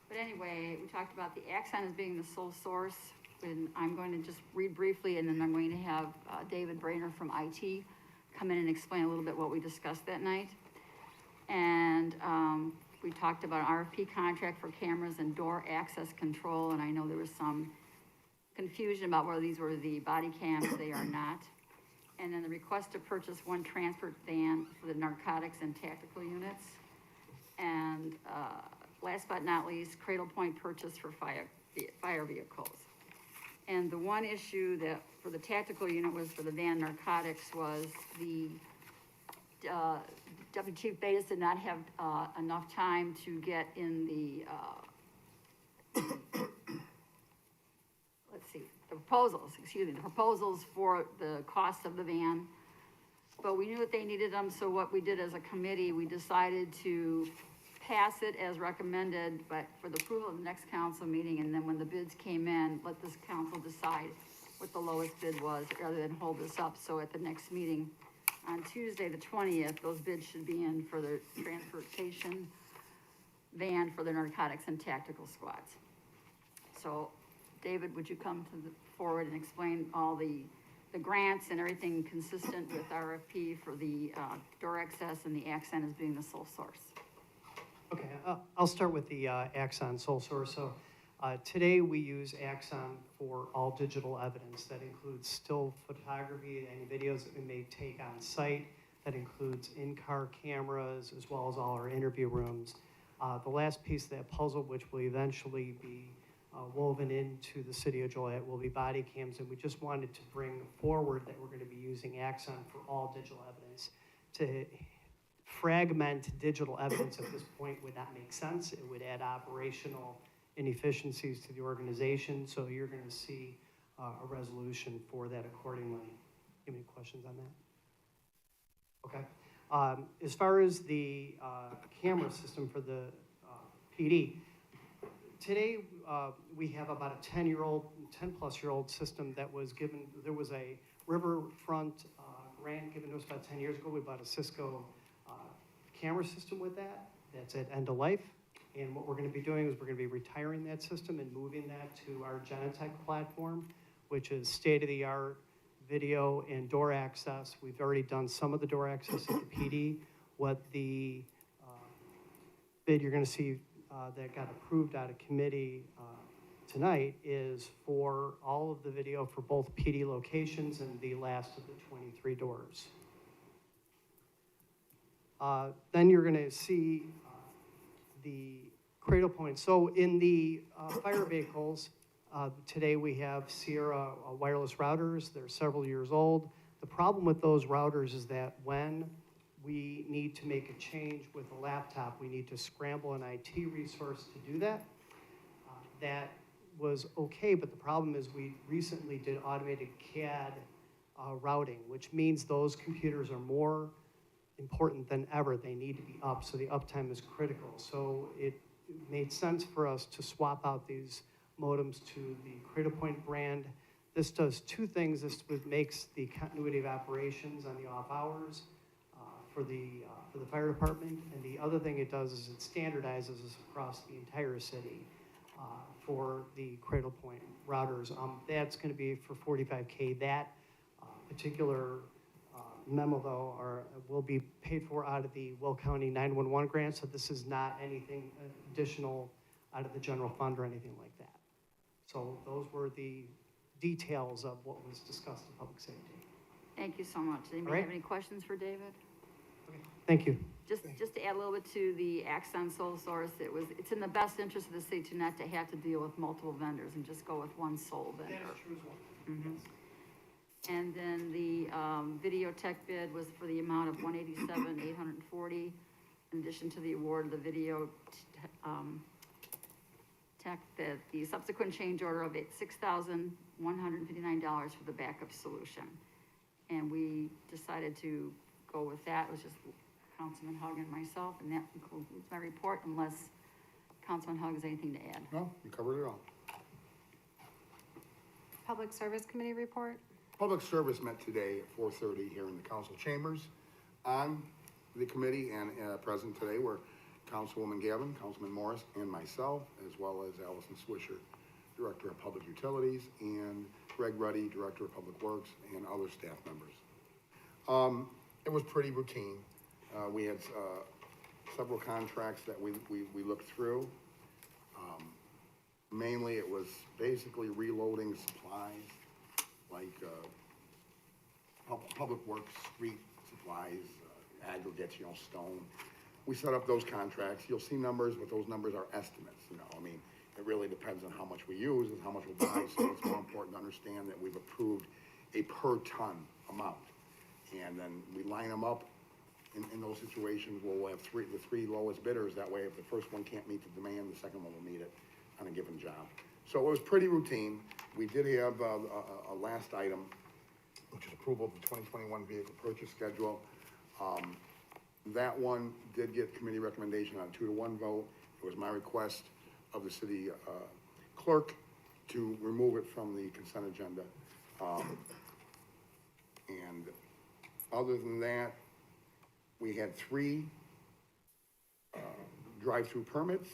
[SPEAKER 3] But anyway, we talked about the Axon as being the sole source, and I'm going to just read briefly, and then I'm going to have David Brainer from IT come in and explain a little bit what we discussed that night. And we talked about an RFP contract for cameras and door access control, and I know there was some confusion about whether these were the body cams. They are not. And then the request to purchase one transport van for the narcotics and tactical units. And last but not least, Cradle Point purchase for fire vehicles. And the one issue that for the tactical unit was for the van narcotics was the Deputy Chief Bates did not have enough time to get in the let's see, the proposals for the cost of the van. But we knew that they needed them, so what we did as a committee, we decided to pass it as recommended, but for the approval of the next council meeting, and then when the bids came in, let this council decide what the lowest bid was, rather than hold this up. So at the next meeting, on Tuesday, the 20th, those bids should be in for the transportation van for the narcotics and tactical squads. So, David, would you come to the forward and explain all the grants and everything consistent with RFP for the door access and the Axon as being the sole source?
[SPEAKER 7] Okay, I'll start with the Axon sole source. So today we use Axon for all digital evidence. That includes still photography and videos that we may take on site. That includes in-car cameras as well as all our interview rooms. The last piece of that puzzle, which will eventually be woven into the city of Joliet, will be body cams. And we just wanted to bring forward that we're going to be using Axon for all digital evidence. To fragment digital evidence at this point would not make sense. It would add operational inefficiencies to the organization. So you're going to see a resolution for that accordingly. Any questions on that? Okay. As far as the camera system for the PD, today we have about a 10-plus-year-old system that was given. There was a riverfront grant given to us about 10 years ago. We bought a Cisco camera system with that. That's at end of life. And what we're going to be doing is we're going to be retiring that system and moving that to our Genetech platform, which is state-of-the-art video and door access. We've already done some of the door access at the PD. What the bid you're going to see that got approved out of committee tonight is for all of the video for both PD locations and the last of the 23 doors. Then you're going to see the Cradle Point. So in the fire vehicles, today we have Sierra wireless routers. They're several years old. The problem with those routers is that when we need to make a change with a laptop, we need to scramble an IT resource to do that. That was okay, but the problem is we recently did automated CAD routing, which means those computers are more important than ever. They need to be up, so the uptime is critical. So it made sense for us to swap out these modems to the Cradle Point brand. This does two things. This makes the continuity of operations on the off hours for the fire department, and the other thing it does is it standardizes us across the entire city for the Cradle Point routers. That's going to be for $45K. That particular memo, though, will be paid for out of the Will County 911 grant, so this is not anything additional out of the general fund or anything like that. So those were the details of what was discussed in public safety.
[SPEAKER 3] Thank you so much. Anybody
[SPEAKER 7] All right.
[SPEAKER 3] have any questions for David?
[SPEAKER 7] Okay. Thank you.
[SPEAKER 3] Just to add a little bit to the Axon sole source, it's in the best interest of the city to not to have to deal with multiple vendors and just go with one sole vendor.
[SPEAKER 7] That is true as well.
[SPEAKER 3] Mhm. And then the video tech bid was for the amount of $187,840, in addition to the award of the video tech bid, the subsequent change order of $6,159 for the backup solution. And we decided to go with that. It was just Councilman Hug and myself, and that concludes my report, unless Councilman Hug has anything to add.
[SPEAKER 4] No, you covered it all.
[SPEAKER 8] Public Service Committee report?
[SPEAKER 4] Public Service met today at 4:30 here in the council chambers. On the committee and present today were Councilwoman Gavin, Councilman Morris, and myself, as well as Allison Swisher, Director of Public Utilities, and Greg Ruddy, Director of Public Works, and other staff members. It was pretty routine. We had several contracts that we looked through. Mainly, it was basically reloading supplies, like public works, street supplies, aggregates, stone. We set up those contracts. You'll see numbers, but those numbers are estimates, I mean, it really depends on how much we use and how much we'll buy, so it's more important to understand that we've approved a per ton amount. And then we line them up in those situations where we'll have the three lowest bidders. That way, if the first one can't meet the demand, the second one will meet it on a given job. So it was pretty routine. We did have a last item, which is approval of the 2021 vehicle purchase schedule. That one did get committee recommendation on a 2-to-1 vote. It was my request of the city clerk to remove it from the consent agenda. And other than that, we had 3 drive-through permits.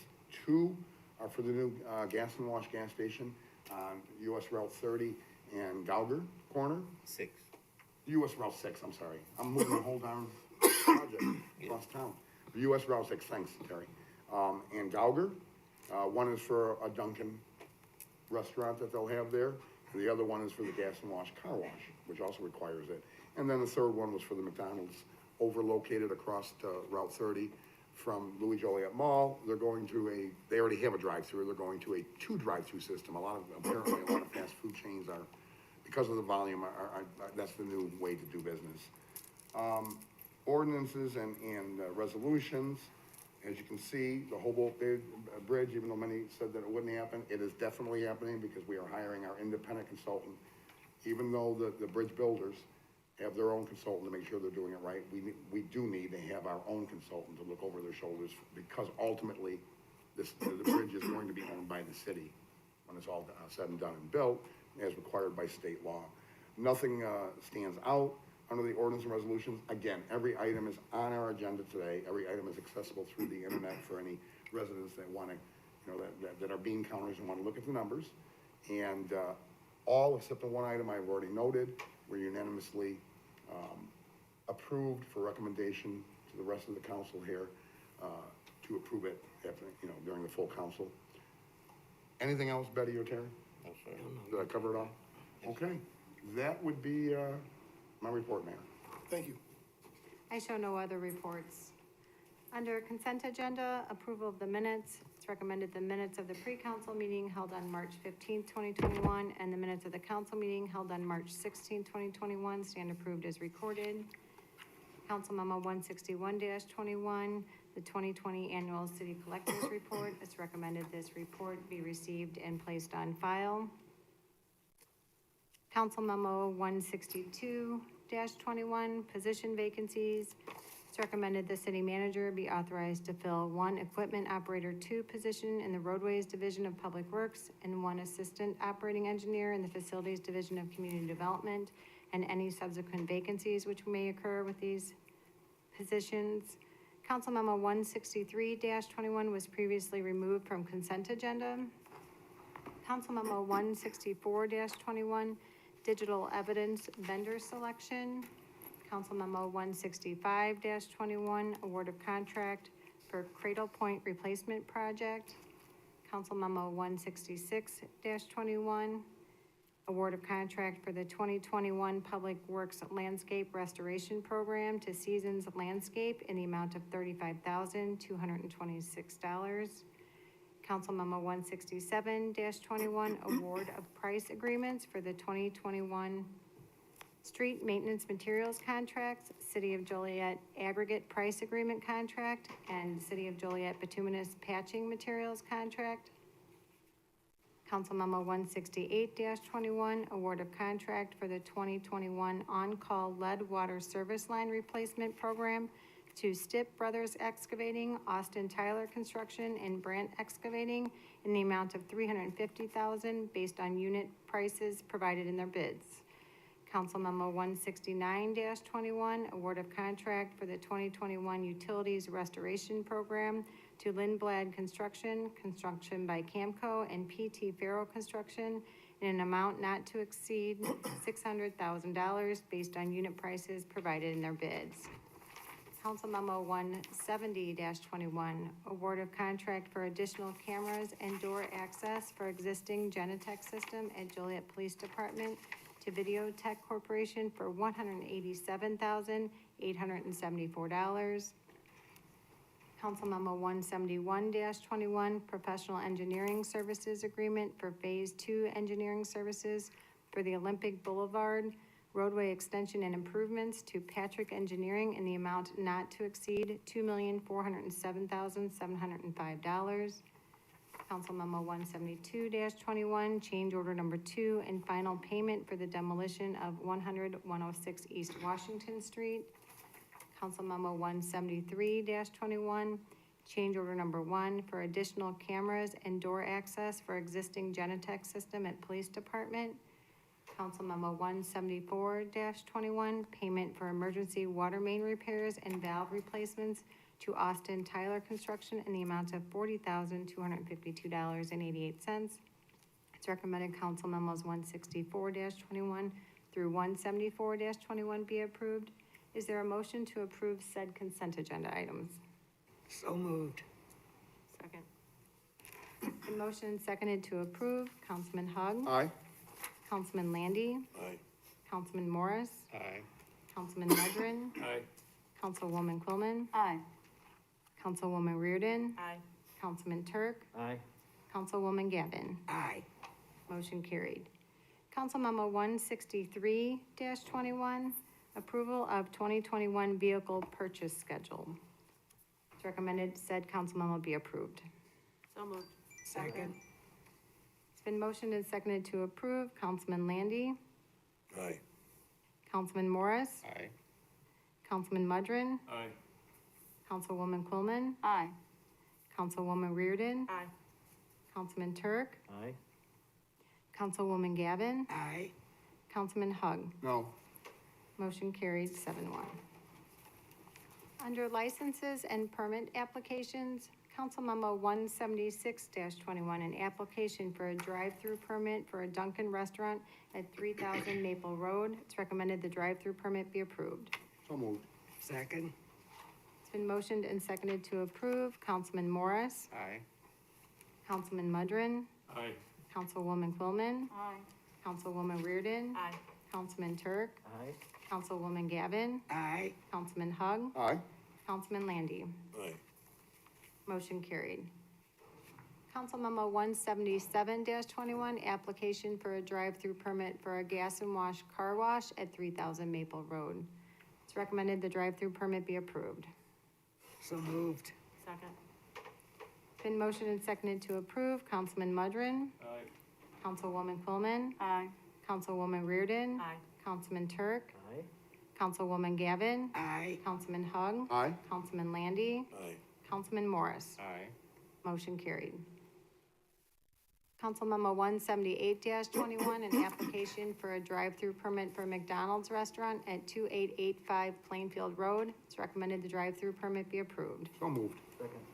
[SPEAKER 4] 2 are for the new gas and wash gas station on US Route 30 and Gauger corner.
[SPEAKER 1] 6.
[SPEAKER 4] US Route 6, I'm sorry. I'm moving the whole darn project across town. US Route 6, thanks, Terry. And Gauger, one is for a Dunkin' restaurant that they'll have there. And the other one is for the gas and wash car wash, which also requires it. And then the third one was for the McDonald's over-located across Route 30 from Louis Joliet Mall. They're going to they already have a drive-through, they're going to a 2 drive-through system. Apparently a lot of fast food chains are, because of the volume, that's the new way to do business. Ordinances and resolutions. As you can see, the Hobolt Bridge, even though many said that it wouldn't happen, it is definitely happening because we are hiring our independent consultant. Even though the bridge builders have their own consultant to make sure they're doing it right, we do need to have our own consultant to look over their shoulders, because ultimately, the bridge is going to be owned by the city when it's all said and done and built, as required by state law. Nothing stands out under the ordinance and resolutions. Again, every item is on our agenda today. Every item is accessible through the internet for any residents that want to, that are bean counters and want to look at the numbers. And all except the one item I've already noted were unanimously approved for recommendation to the rest of the council here to approve it after, during the full council. Anything else, Betty or Terry?
[SPEAKER 1] No, sir.
[SPEAKER 4] Did I cover it all? Okay, that would be my report, Mayor.
[SPEAKER 6] Thank you.
[SPEAKER 8] I show no other reports. Under consent agenda, approval of the minutes. It's recommended the minutes of the pre-council meeting held on March 15th, 2021, and the minutes of the council meeting held on March 16th, 2021 stand approved as recorded. Council Memo 161-21, the 2020 Annual City Collectors Report. It's recommended this report be received and placed on file. Council Memo 162-21, position vacancies. It's recommended the city manager be authorized to fill 1 equipment operator 2 position in the roadways division of public works and 1 assistant operating engineer in the facilities division of community development, and any subsequent vacancies which may occur with these positions. Council Memo 163-21 was previously removed from consent agenda. Council Memo 164-21, digital evidence vendor selection. Council Memo 165-21, award of contract for Cradle Point Replacement Project. Council Memo 166-21, award of contract for the 2021 Public Works Landscape Restoration Program to Seasons Landscape in the amount of $35,226. Council Memo 167-21, award of price agreements for the 2021 Street Maintenance Materials Contracts, City of Joliet Aggregate Price Agreement Contract, and City of Joliet Bituminous Patching Materials Contract. Council Memo 168-21, award of contract for the 2021 On-Call Lead Water Service Line Replacement Program to Stipp Brothers Excavating, Austin Tyler Construction, and Brandt Excavating in the amount of $350,000 based on unit prices provided in their bids. Council Memo 169-21, award of contract for the 2021 Utilities Restoration Program to Lindblad Construction, construction by Camco, and PT Farrow Construction in an amount not to exceed $600,000 based on unit prices provided in their bids. Council Memo 170-21, award of contract for additional cameras and door access for existing Genetec system at Joliet Police Department to Videotech Corporation for $187,874. Council Memo 171-21, professional engineering services agreement for Phase 2 engineering services for the Olympic Boulevard roadway extension and improvements to Patrick Engineering in the amount not to exceed $2,407,705. Council Memo 172-21, change order number 2 and final payment for the demolition of 100-106 East Washington Street. Council Memo 173-21, change order number 1 for additional cameras and door access for existing Genetec system at Police Department. Council Memo 174-21, payment for emergency water main repairs and valve replacements to Austin Tyler Construction in the amount of $40,252.88. It's recommended Council Memos 164-21 through 174-21 be approved. Is there a motion to approve said consent agenda items?
[SPEAKER 10] So moved.
[SPEAKER 8] Second. A motion seconded to approve. Councilman Hug?
[SPEAKER 4] Aye.
[SPEAKER 8] Councilman Landy?
[SPEAKER 10] Aye.
[SPEAKER 8] Councilman Morris?
[SPEAKER 10] Aye.
[SPEAKER 8] Councilman Mudrin?
[SPEAKER 10] Aye.
[SPEAKER 8] Councilwoman Quillman?
[SPEAKER 3] Aye.
[SPEAKER 8] Councilwoman Reardon?
[SPEAKER 3] Aye.
[SPEAKER 8] Councilman Turk?
[SPEAKER 1] Aye.
[SPEAKER 8] Councilwoman Gavin?
[SPEAKER 10] Aye.
[SPEAKER 8] Motion carried. Council Memo 163-21, approval of 2021 vehicle purchase schedule. It's recommended said council memo be approved.
[SPEAKER 3] So moved.
[SPEAKER 10] Second.
[SPEAKER 8] It's been motioned and seconded to approve. Councilman Landy?
[SPEAKER 10] Aye.
[SPEAKER 8] Councilman Morris?
[SPEAKER 10] Aye.
[SPEAKER 8] Councilman Mudrin?
[SPEAKER 10] Aye.
[SPEAKER 8] Councilwoman Quillman?
[SPEAKER 3] Aye.
[SPEAKER 8] Councilwoman Reardon?
[SPEAKER 3] Aye.
[SPEAKER 8] Councilman Turk?
[SPEAKER 1] Aye.
[SPEAKER 8] Councilwoman Gavin?
[SPEAKER 10] Aye.
[SPEAKER 8] Councilman Hug?
[SPEAKER 4] No.
[SPEAKER 8] Motion carried 7-1. Under licenses and permit applications, Council Memo 176-21, an application for a drive-through permit for a Dunkin' restaurant at 3000 Maple Road. It's recommended the drive-through permit be approved.
[SPEAKER 4] So moved.
[SPEAKER 10] Second.
[SPEAKER 8] It's been motioned and seconded to approve. Councilman Morris?
[SPEAKER 10] Aye.
[SPEAKER 8] Councilman Mudrin?
[SPEAKER 10] Aye.
[SPEAKER 8] Councilwoman Quillman?
[SPEAKER 3] Aye.
[SPEAKER 8] Councilwoman Reardon?
[SPEAKER 3] Aye.
[SPEAKER 8] Councilman Turk?
[SPEAKER 1] Aye.
[SPEAKER 8] Councilwoman Gavin?
[SPEAKER 10] Aye.
[SPEAKER 8] Councilman Hug?
[SPEAKER 4] Aye.
[SPEAKER 8] Councilman Landy?
[SPEAKER 10] Aye.
[SPEAKER 8] Motion carried. Council Memo 177-21, application for a drive-through permit for a gas and wash car wash at 3000 Maple Road. It's recommended the drive-through permit be approved.
[SPEAKER 10] So moved.
[SPEAKER 3] Second.
[SPEAKER 8] Been motioned and seconded to approve. Councilman Mudrin?
[SPEAKER 10] Aye.
[SPEAKER 8] Councilwoman Quillman?
[SPEAKER 3] Aye.
[SPEAKER 8] Councilwoman Reardon?
[SPEAKER 3] Aye.
[SPEAKER 8] Councilman Turk?
[SPEAKER 1] Aye.
[SPEAKER 8] Councilwoman Gavin?
[SPEAKER 10] Aye.
[SPEAKER 8] Councilman Hug?
[SPEAKER 4] Aye.
[SPEAKER 8] Councilman Landy?
[SPEAKER 10] Aye.
[SPEAKER 8] Councilman Morris?
[SPEAKER 10] Aye.
[SPEAKER 8] Motion carried. Council Memo 178-21, an application for a drive-through permit for McDonald's restaurant at 2885 Plainfield Road. It's recommended the drive-through permit be approved.
[SPEAKER 4] So moved.
[SPEAKER 1] Second.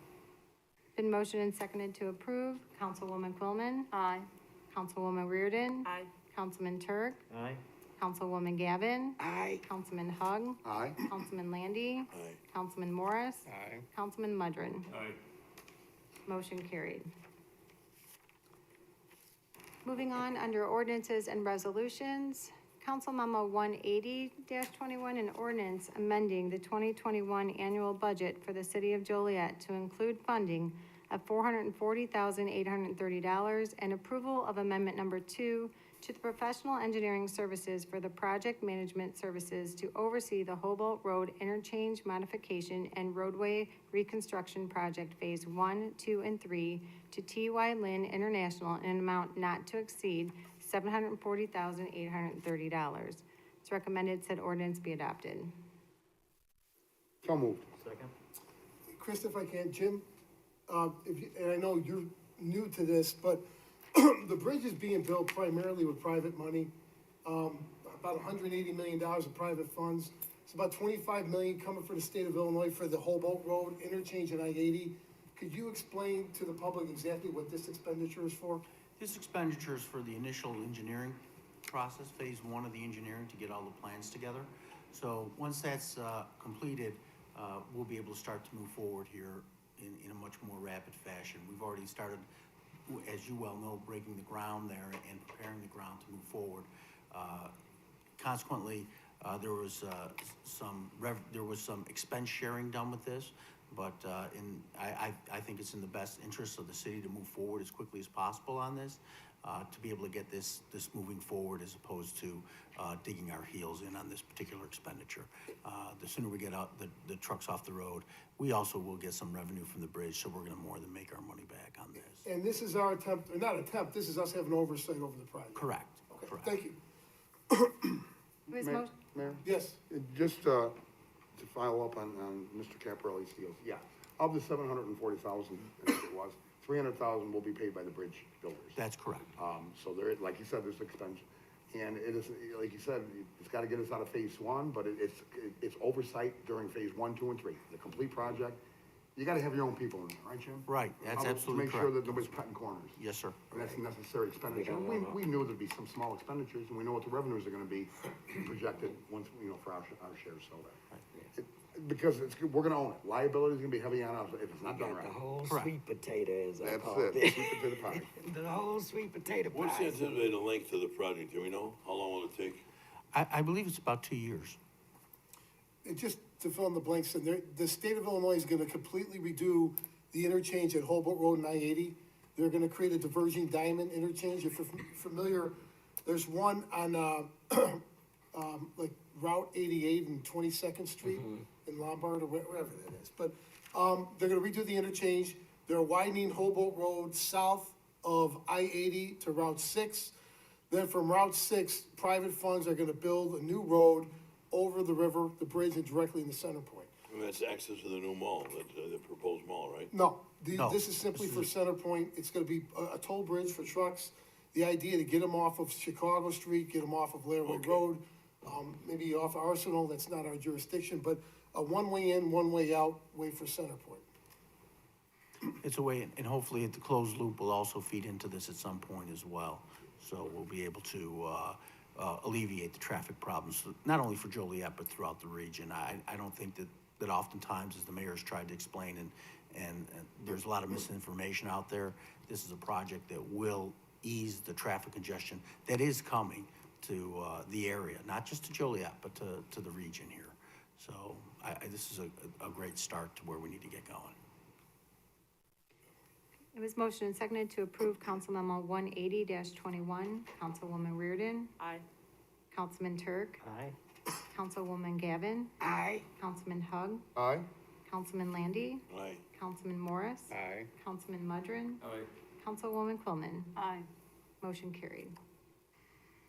[SPEAKER 8] Been motioned and seconded to approve. Councilwoman Quillman?
[SPEAKER 3] Aye.
[SPEAKER 8] Councilwoman Reardon?
[SPEAKER 3] Aye.
[SPEAKER 8] Councilman Turk?
[SPEAKER 1] Aye.
[SPEAKER 8] Councilwoman Gavin?
[SPEAKER 10] Aye.
[SPEAKER 8] Councilman Hug?
[SPEAKER 4] Aye.
[SPEAKER 8] Councilman Landy?
[SPEAKER 10] Aye.
[SPEAKER 8] Councilman Morris?
[SPEAKER 10] Aye.
[SPEAKER 8] Councilman Mudrin?
[SPEAKER 10] Aye.
[SPEAKER 8] Motion carried. Moving on, under ordinances and resolutions, Council Memo 180-21, an ordinance amending the 2021 annual budget for the city of Joliet to include funding of $440,830 and approval of amendment number 2 to the professional engineering services for the project management services to oversee the Hobart Road interchange modification and roadway reconstruction project phase 1, 2, and 3 to T.Y. Lin International in an amount not to exceed $740,830. It's recommended said ordinance be adopted.
[SPEAKER 4] So moved.
[SPEAKER 1] Second.
[SPEAKER 6] Chris, if I can, Jim, and I know you're new to this, but the bridge is being built primarily with private money, about $180 million of private funds. It's about $25 million coming for the state of Illinois for the Hobart Road interchange at I-80. Could you explain to the public exactly what this expenditure is for?
[SPEAKER 11] This expenditure is for the initial engineering process, phase one of the engineering, to get all the plans together. So once that's completed, we'll be able to start to move forward here in a much more rapid fashion. We've already started, as you well know, breaking the ground there and preparing the ground to move forward. Consequently, there was some expense sharing done with this, but I think it's in the best interest of the city to move forward as quickly as possible on this, to be able to get this moving forward as opposed to digging our heels in on this particular expenditure. The sooner we get out the trucks off the road, we also will get some revenue from the bridge, so we're gonna more than make our money back on this.
[SPEAKER 6] And this is our attempt, or not attempt, this is us having oversight over the project.
[SPEAKER 11] Correct,
[SPEAKER 6] Okay,
[SPEAKER 11] correct.
[SPEAKER 6] thank you.
[SPEAKER 8] It was
[SPEAKER 4] Mayor,
[SPEAKER 8] mo-
[SPEAKER 4] Mayor,
[SPEAKER 6] Yes,
[SPEAKER 4] just, to follow up on Mr. Caparelli's deals, yeah. Of the 740,000, I think it was, 300,000 will be paid by the bridge builders.
[SPEAKER 11] That's correct.
[SPEAKER 4] So there, like you said, there's expense, and it is, like you said, it's gotta get us out of phase one, but it's oversight during phase 1, 2, and 3, the complete project. You gotta have your own people in there, right, Jim?
[SPEAKER 11] Right, that's absolutely
[SPEAKER 4] To make sure
[SPEAKER 11] correct.
[SPEAKER 4] that nobody's cutting corners.
[SPEAKER 11] Yes, sir.
[SPEAKER 4] And that's necessary expenditure. We knew there'd be some small expenditures, and we know what the revenues are gonna be projected once, for our shares, so. Because we're gonna own it. Liability's gonna be heavy on us if it's not done
[SPEAKER 10] Got
[SPEAKER 4] right.
[SPEAKER 10] the whole
[SPEAKER 11] Correct.
[SPEAKER 10] sweet potato, as I
[SPEAKER 4] That's
[SPEAKER 10] call
[SPEAKER 4] it,
[SPEAKER 10] it.
[SPEAKER 4] sweet potato pie.
[SPEAKER 10] The whole sweet potato
[SPEAKER 12] What's the
[SPEAKER 10] pie.
[SPEAKER 12] anticipated length of the project, do we know? How long will it take?
[SPEAKER 11] I believe it's about 2 years.
[SPEAKER 6] and just to fill in the blanks, and the state of Illinois is gonna completely redo the interchange at Holbrook Road and I-80. They're gonna create a diverging diamond interchange. If you're familiar, there's one on, like Route 88 and 22nd Street in Lombard or wherever that is. But, they're gonna redo the interchange. They're widening Holbrook Road south of I-80 to Route 6. Then from Route 6, private funds are gonna build a new road over the river, the bridge, and directly in the center point.
[SPEAKER 12] And that's access to the new mall, the proposed mall, right?
[SPEAKER 6] No,
[SPEAKER 11] No,
[SPEAKER 6] this is simply for Center Point. It's gonna be a toll bridge for trucks. The idea to get them off of Chicago Street, get them off of Laraway Road, maybe off Arsenal, that's not our jurisdiction, but a one-way in, one-way out way for Center Point.
[SPEAKER 11] It's a way, and hopefully the closed loop will also feed into this at some point as well. So we'll be able to alleviate the traffic problems, not only for Joliet, but throughout the region. I don't think that oftentimes, as the mayor's tried to explain, and there's a lot of misinformation out there, this is a project that will ease the traffic congestion that is coming to the area, not just to Joliet, but to the region here. So this is a great start to where we need to get going.
[SPEAKER 8] It was motion and seconded to approve Council Memo 180-21. Councilwoman Reardon.
[SPEAKER 3] Aye.
[SPEAKER 8] Councilman Turk.
[SPEAKER 1] Aye.
[SPEAKER 8] Councilwoman Gavin.
[SPEAKER 10] Aye.
[SPEAKER 8] Councilman Hug.
[SPEAKER 4] Aye?
[SPEAKER 8] Councilman Landy.
[SPEAKER 12] Aye.
[SPEAKER 8] Councilman Morris.
[SPEAKER 10] Aye.
[SPEAKER 8] Councilman Mudrin.
[SPEAKER 12] Aye.
[SPEAKER 8] Councilwoman Quillman.
[SPEAKER 3] Aye.
[SPEAKER 8] Motion carried.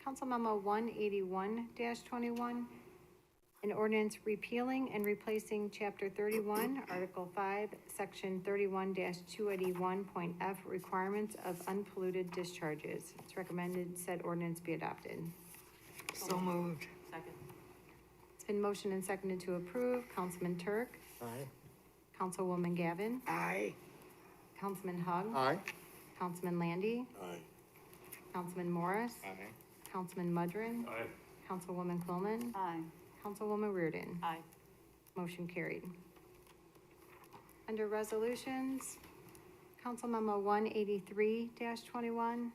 [SPEAKER 8] Council Memo 181-21, an ordinance repealing and replacing Chapter 31, Article 5, Section 31-281.f, requirements of unpolluted discharges. It's recommended said ordinance be adopted.
[SPEAKER 10] So moved.
[SPEAKER 3] Second.
[SPEAKER 8] It's been motioned and seconded to approve. Councilman Turk.
[SPEAKER 1] Aye.
[SPEAKER 8] Councilwoman Gavin.
[SPEAKER 10] Aye.
[SPEAKER 8] Councilman Hug.
[SPEAKER 4] Aye?
[SPEAKER 8] Councilman Landy.
[SPEAKER 12] Aye.
[SPEAKER 8] Councilman Morris.
[SPEAKER 10] Aye.
[SPEAKER 8] Councilman Mudrin.
[SPEAKER 12] Aye.
[SPEAKER 8] Councilwoman Quillman.
[SPEAKER 3] Aye.
[SPEAKER 8] Councilwoman Reardon.
[SPEAKER 3] Aye.
[SPEAKER 8] Motion carried. Under resolutions, Council Memo 183-21.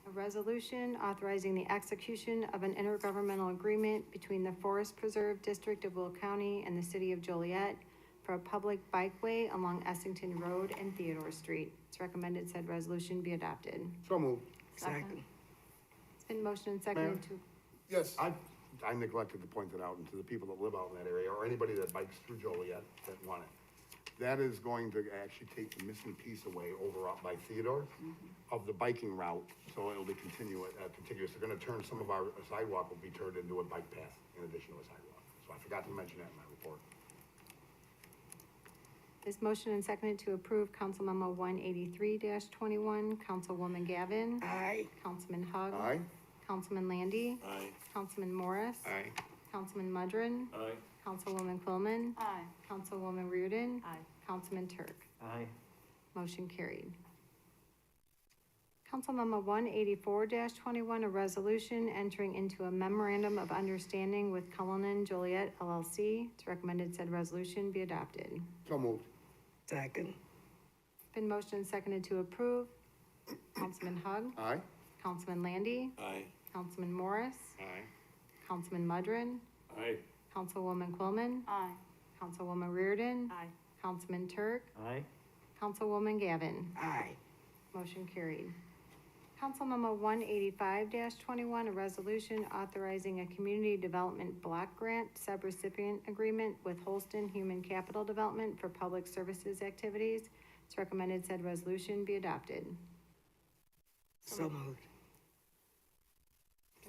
[SPEAKER 8] A resolution authorizing the execution of an intergovernmental agreement between the Forest Preserve District of Will County and the City of Joliet for a public bikeway along Essington Road and Theodore Street. It's recommended said resolution be adopted.
[SPEAKER 4] So moved.
[SPEAKER 10] Second.
[SPEAKER 8] It's been motioned and seconded to,
[SPEAKER 6] Yes,
[SPEAKER 4] I neglected to point it out, and to the people that live out in that area, or anybody that bikes through Joliet that want it. That is going to actually take the missing piece away over up by Theodore of the biking route, so it'll be contiguous. They're gonna turn, some of our sidewalk will be turned into a bike path in addition to a sidewalk. So I forgot to mention that in my report.
[SPEAKER 8] is motion and seconded to approve Council Memo 183-21. Councilwoman Gavin.
[SPEAKER 10] Aye.
[SPEAKER 8] Councilman Hug.
[SPEAKER 4] Aye?
[SPEAKER 8] Councilman Landy.
[SPEAKER 12] Aye.
[SPEAKER 8] Councilman Morris.
[SPEAKER 10] Aye.
[SPEAKER 8] Councilman Mudrin.
[SPEAKER 12] Aye.
[SPEAKER 8] Councilwoman Quillman.
[SPEAKER 3] Aye.
[SPEAKER 8] Councilwoman Reardon.
[SPEAKER 3] Aye.
[SPEAKER 8] Councilman Turk.
[SPEAKER 1] Aye.
[SPEAKER 8] Motion carried. Council Memo 184-21, a resolution entering into a memorandum of understanding with Cullinan Joliet LLC. It's recommended said resolution be adopted.
[SPEAKER 4] So moved.
[SPEAKER 10] Second.
[SPEAKER 8] Been motioned and seconded to approve. Councilman Hug.
[SPEAKER 4] Aye.
[SPEAKER 8] Councilman Landy.
[SPEAKER 12] Aye.
[SPEAKER 8] Councilman Morris.
[SPEAKER 12] Aye.
[SPEAKER 8] Councilman Mudrin.
[SPEAKER 12] Aye.
[SPEAKER 8] Councilwoman Quillman.
[SPEAKER 3] Aye.
[SPEAKER 8] Councilwoman Reardon.
[SPEAKER 3] Aye.
[SPEAKER 8] Councilman Turk.
[SPEAKER 1] Aye.
[SPEAKER 8] Councilwoman Gavin.
[SPEAKER 10] Aye.
[SPEAKER 8] Motion carried. Council Memo 185-21, a resolution authorizing a community development block grant subrecipient agreement with Holston Human Capital Development for public services activities. It's recommended said resolution be adopted.
[SPEAKER 10] So moved.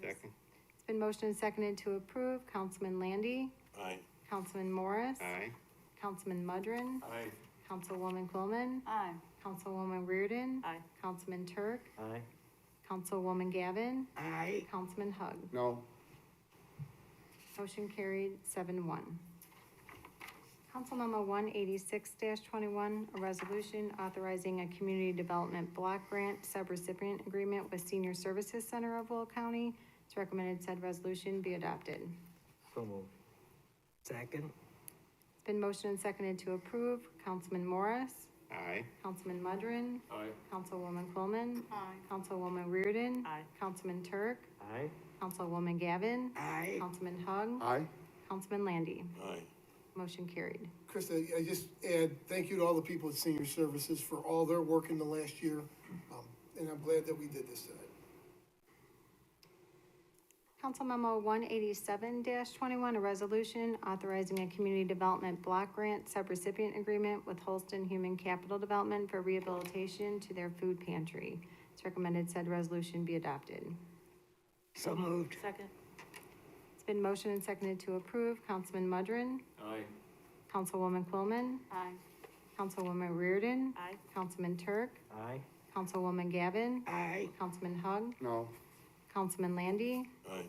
[SPEAKER 12] Second.
[SPEAKER 8] It's been motioned and seconded to approve. Councilman Landy.
[SPEAKER 12] Aye.
[SPEAKER 8] Councilman Morris.
[SPEAKER 12] Aye.
[SPEAKER 8] Councilman Mudrin.
[SPEAKER 12] Aye.
[SPEAKER 8] Councilwoman Quillman.
[SPEAKER 3] Aye.
[SPEAKER 8] Councilwoman Reardon.
[SPEAKER 3] Aye.
[SPEAKER 8] Councilman Turk.
[SPEAKER 1] Aye.
[SPEAKER 8] Councilwoman Gavin.
[SPEAKER 10] Aye.
[SPEAKER 8] Councilman Hug.
[SPEAKER 4] No.
[SPEAKER 8] Motion carried 7-1. Council Memo 186-21, a resolution authorizing a community development block grant subrecipient agreement with Senior Services Center of Will County. It's recommended said resolution be adopted.
[SPEAKER 1] So moved.
[SPEAKER 10] Second.
[SPEAKER 8] It's been motioned and seconded to approve. Councilman Morris.
[SPEAKER 12] Aye.
[SPEAKER 8] Councilman Mudrin.
[SPEAKER 12] Aye.
[SPEAKER 8] Councilwoman Quillman.
[SPEAKER 3] Aye.
[SPEAKER 8] Councilwoman Reardon.
[SPEAKER 3] Aye.
[SPEAKER 8] Councilman Turk.
[SPEAKER 1] Aye.
[SPEAKER 8] Councilwoman Gavin.
[SPEAKER 10] Aye.
[SPEAKER 8] Councilman Hug.
[SPEAKER 4] Aye.
[SPEAKER 8] Councilman Landy.
[SPEAKER 12] Aye.
[SPEAKER 8] Motion carried.
[SPEAKER 6] Krista, I just add, thank you to all the people at Senior Services for all their work in the last year. And I'm glad that we did this tonight.
[SPEAKER 8] Council Memo 187-21, a resolution authorizing a community development block grant subrecipient agreement with Holston Human Capital Development for rehabilitation to their food pantry. It's recommended said resolution be adopted.
[SPEAKER 10] So moved.
[SPEAKER 3] Second.
[SPEAKER 8] It's been motioned and seconded to approve. Councilman Mudrin.
[SPEAKER 12] Aye.
[SPEAKER 8] Councilwoman Quillman.
[SPEAKER 3] Aye.
[SPEAKER 8] Councilwoman Reardon.
[SPEAKER 3] Aye.
[SPEAKER 8] Councilman Turk.
[SPEAKER 1] Aye.
[SPEAKER 8] Councilwoman Gavin.
[SPEAKER 10] Aye.
[SPEAKER 8] Councilman Hug.
[SPEAKER 4] No.
[SPEAKER 8] Councilman Landy.
[SPEAKER 12] Aye.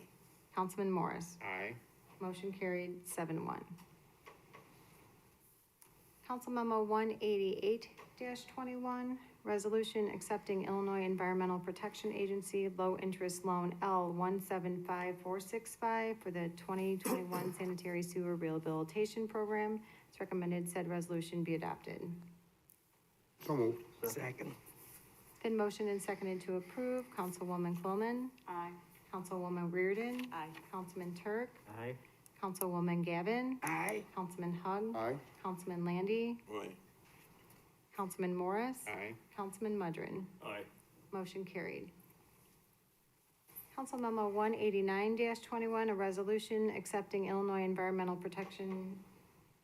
[SPEAKER 8] Councilman Morris.
[SPEAKER 12] Aye.
[SPEAKER 8] Motion carried 7-1. Council Memo 188-21, resolution accepting Illinois Environmental Protection Agency low-interest loan L175465 for the 2021 sanitary sewer rehabilitation program. It's recommended said resolution be adopted.
[SPEAKER 4] So moved.
[SPEAKER 10] Second.
[SPEAKER 8] It's been motioned and seconded to approve. Councilwoman Quillman.
[SPEAKER 3] Aye.
[SPEAKER 8] Councilwoman Reardon.
[SPEAKER 3] Aye.
[SPEAKER 8] Councilman Turk.
[SPEAKER 1] Aye.
[SPEAKER 8] Councilwoman Gavin.
[SPEAKER 10] Aye.
[SPEAKER 8] Councilman Hug.
[SPEAKER 4] Aye.
[SPEAKER 8] Councilman Landy.
[SPEAKER 12] Aye.
[SPEAKER 8] Councilman Morris.
[SPEAKER 12] Aye.
[SPEAKER 8] Councilman Mudrin.
[SPEAKER 12] Aye.
[SPEAKER 8] Motion carried. Council Memo 189-21, a resolution accepting Illinois Environmental Protection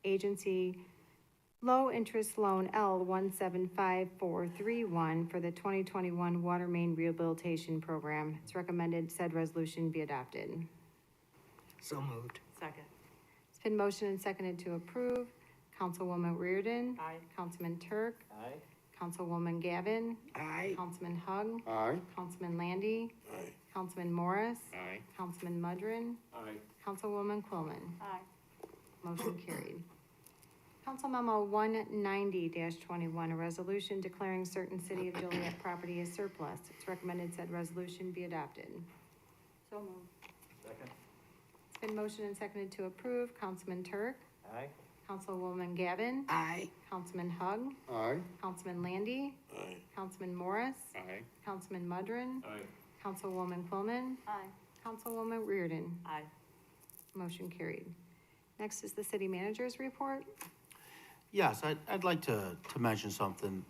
[SPEAKER 8] Agency low-interest loan L175431 for the 2021 water main rehabilitation program. It's recommended said resolution be adopted.
[SPEAKER 10] So moved.
[SPEAKER 3] Second.
[SPEAKER 8] It's been motioned and seconded to approve. Councilwoman Reardon.
[SPEAKER 3] Aye.
[SPEAKER 8] Councilman Turk.
[SPEAKER 1] Aye.
[SPEAKER 8] Councilwoman Gavin.
[SPEAKER 10] Aye.
[SPEAKER 8] Councilman Hug.
[SPEAKER 4] Aye.
[SPEAKER 8] Councilman Landy.
[SPEAKER 12] Aye.
[SPEAKER 8] Councilman Morris.
[SPEAKER 12] Aye.
[SPEAKER 8] Councilman Mudrin.
[SPEAKER 12] Aye.
[SPEAKER 8] Councilwoman Quillman.
[SPEAKER 3] Aye.
[SPEAKER 8] Motion carried. Council Memo 190-21, a resolution declaring certain City of Joliet property as surplus. It's recommended said resolution be adopted.
[SPEAKER 3] So moved.
[SPEAKER 1] Second.
[SPEAKER 8] It's been motioned and seconded to approve. Councilman Turk.
[SPEAKER 1] Aye.
[SPEAKER 8] Councilwoman Gavin.
[SPEAKER 10] Aye.
[SPEAKER 8] Councilman Hug.
[SPEAKER 4] Aye.
[SPEAKER 8] Councilman Landy.
[SPEAKER 12] Aye.
[SPEAKER 8] Councilman Morris.
[SPEAKER 12] Aye.
[SPEAKER 8] Councilman Mudrin.
[SPEAKER 12] Aye.
[SPEAKER 8] Councilwoman Quillman.
[SPEAKER 3] Aye.
[SPEAKER 8] Councilwoman Reardon.
[SPEAKER 3] Aye.
[SPEAKER 8] Motion carried. Next is the city manager's report.
[SPEAKER 11] Yes, I'd like to mention something.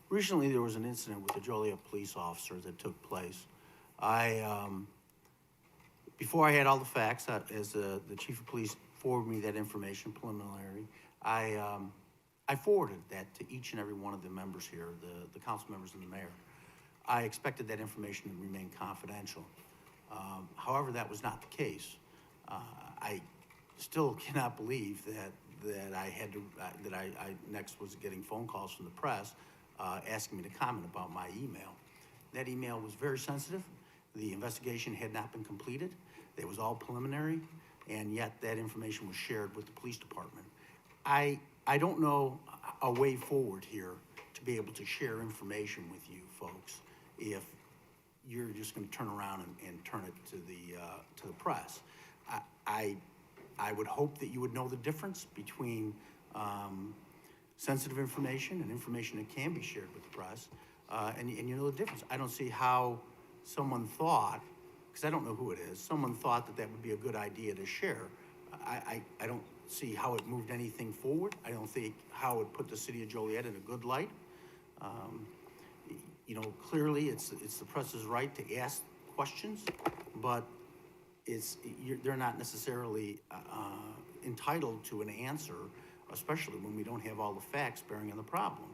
[SPEAKER 11] Recently, there was an incident with a Joliet police officer that took place. Before I had all the facts, as the chief of police forwarded me that information preliminary, I forwarded that to each and every one of the members here, the council members and the mayor. I expected that information to remain confidential. However, that was not the case. I still cannot believe that I next was getting phone calls from the press asking me to comment about my email. That email was very sensitive. The investigation had not been completed. It was all preliminary, and yet that information was shared with the police department. I don't know a way forward here to be able to share information with you folks if you're just gonna turn around and turn it to the press. I would hope that you would know the difference between sensitive information and information that can be shared with the press, and you know the difference. I don't see how someone thought, because I don't know who it is, someone thought that that would be a good idea to share. I don't see how it moved anything forward. I don't think how it put the city of Joliet in a good light. You know, clearly it's the press's right to ask questions, but they're not necessarily entitled to an answer, especially when we don't have all the facts bearing on the problem.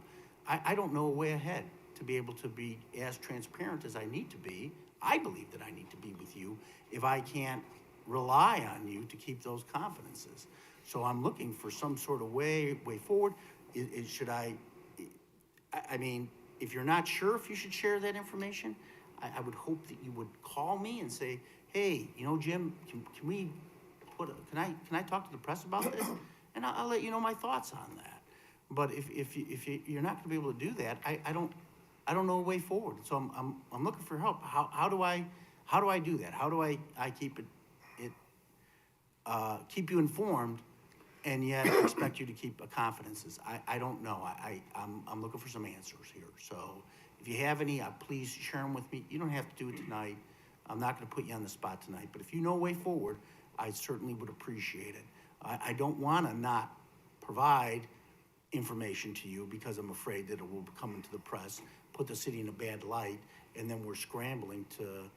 [SPEAKER 11] I don't know a way ahead to be able to be as transparent as I need to be. I believe that I need to be with you if I can't rely on you to keep those confidences. So I'm looking for some sort of way forward. I mean, if you're not sure if you should share that information, I would hope that you would call me and say, hey, you know, Jim, can I talk to the press about this? And I'll let you know my thoughts on that. But if you're not gonna be able to do that, I don't know a way forward. So I'm looking for help. How do I do that? How do I keep keep you informed and yet expect you to keep confidences? I don't know. I'm looking for some answers here. So if you have any, please share them with me. You don't have to do it tonight. I'm not gonna put you on the spot tonight, but if you know a way forward, I certainly would appreciate it. I don't wanna not provide information to you because I'm afraid that it will come into the press, put the city in a bad light, and then we're scrambling to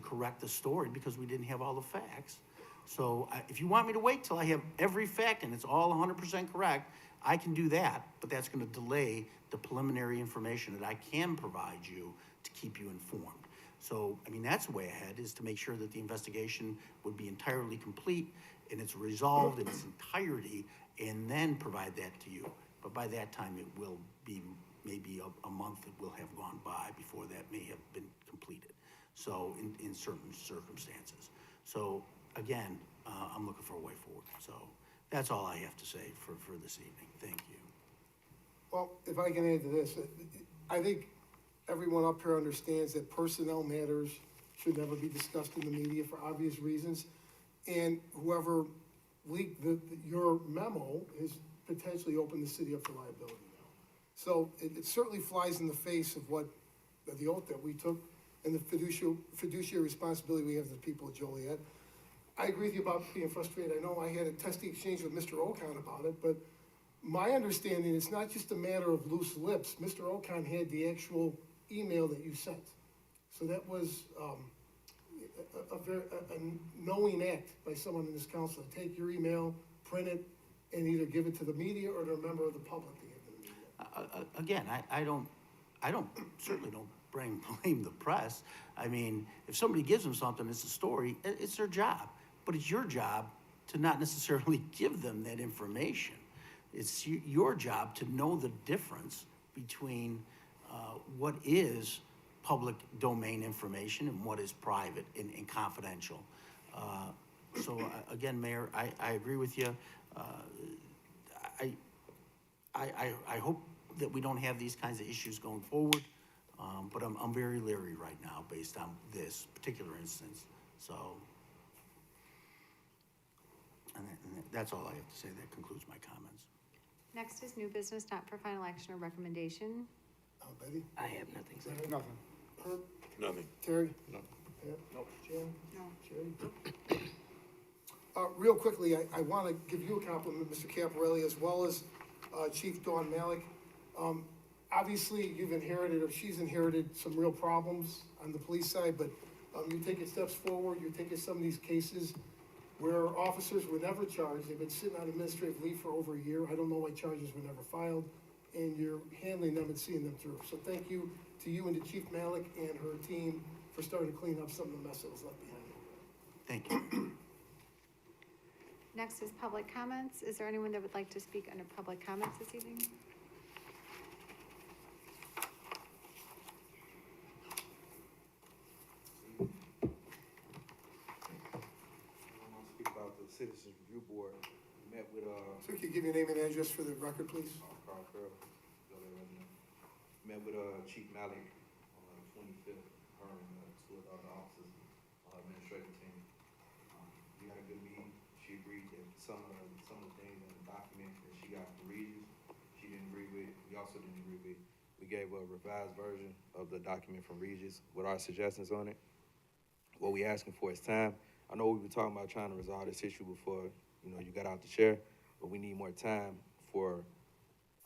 [SPEAKER 11] correct the story because we didn't have all the facts. So if you want me to wait till I have every fact and it's all 100% correct, I can do that, but that's gonna delay the preliminary information that I can provide you to keep you informed. So, I mean, that's the way ahead, is to make sure that the investigation would be entirely complete and it's resolved in its entirety, and then provide that to you. But by that time, it will be maybe a month that will have gone by before that may have been completed. So, in certain circumstances. So, again, I'm looking for a way forward. So, that's all I have to say for this evening. Thank you.
[SPEAKER 6] Well, if I can add to this, I think everyone up here understands that personnel matters should never be discussed in the media for obvious reasons. And whoever leaked your memo has potentially opened the city up for liability now. So it certainly flies in the face of the oath that we took and the fiduciary responsibility we have to the people of Joliet. I agree with you about being frustrated. I know I had a testy exchange with Mr. Ocon about it, but my understanding, it's not just a matter of loose lips. Mr. Ocon had the actual email that you sent. So that was a knowing act by someone in this council to take your email, print it, and either give it to the media or to a member of the public to give to the media.
[SPEAKER 11] Again, I certainly don't blame the press. I mean, if somebody gives them something, it's a story, it's their job. But it's your job to not necessarily give them that information. It's your job to know the difference between what is public domain information and what is private and confidential. So again, Mayor, I agree with you. I hope that we don't have these kinds of issues going forward, but I'm very leery right now based on this particular instance. So, and that's all I have to say. That concludes my comments.
[SPEAKER 8] Next is new business, not for final action or recommendation.
[SPEAKER 6] Betty?
[SPEAKER 10] I have nothing, sir.
[SPEAKER 4] Nothing.
[SPEAKER 6] Herb?
[SPEAKER 12] Nothing.
[SPEAKER 6] Terry?
[SPEAKER 12] No.
[SPEAKER 6] Pat?
[SPEAKER 4] Nope.
[SPEAKER 6] Jan?
[SPEAKER 3] No.
[SPEAKER 6] Jerry? Real quickly, I want to give you a compliment, Mr. Caparelli, as well as Chief Dawn Malik. Obviously, you've inherited, or she's inherited, some real problems on the police side, but you're taking steps forward. You're taking some of these cases where officers were never charged. They've been sitting on administrative leave for over a year. I don't know why charges were never filed, and you're handling them and seeing them through. So thank you to you and to Chief Malik and her team for starting to clean up some of the mess that was left behind.
[SPEAKER 11] Thank you.
[SPEAKER 8] Next is public comments. Is there anyone that would like to speak under public comments this evening?
[SPEAKER 13] Review Board met with,
[SPEAKER 6] So you could give your name and address for the record, please?
[SPEAKER 13] Carl Farrell, Joliet resident. Met with, Chief Malik on the 25th, her and, two of the other officers, administrative team. We had a good meeting. She agreed that some of the things in the document that she got from Regis, she didn't agree with. We also didn't agree with. We gave a revised version of the document from Regis with our suggestions on it. What we asking for is time. I know we were talking about trying to resolve this issue before, you know, you got out the chair, but we need more time for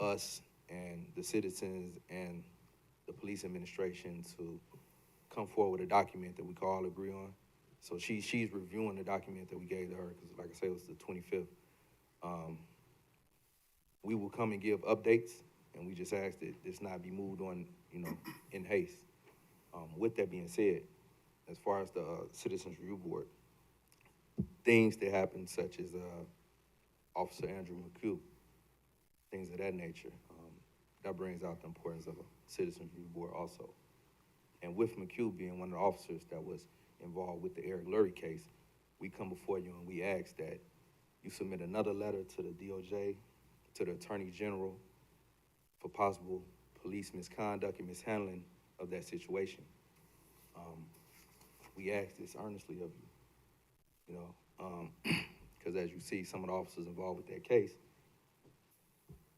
[SPEAKER 13] us and the citizens and the police administration to come forward with a document that we can all agree on. So she's reviewing the document that we gave to her, because like I said, it was the 25th. We will come and give updates, and we just ask that this not be moved on, you know, in haste. With that being said, as far as the Citizens Review Board, things that happen such as Officer Andrew McHugh, things of that nature, that brings out the importance of a Citizens Review Board also. And with McHugh being one of the officers that was involved with the Eric Lurie case, we come before you and we ask that you submit another letter to the DOJ, to the Attorney General, for possible police misconduct and mishandling of that situation. We ask this earnestly of you, because as you see, some of the officers involved with that case,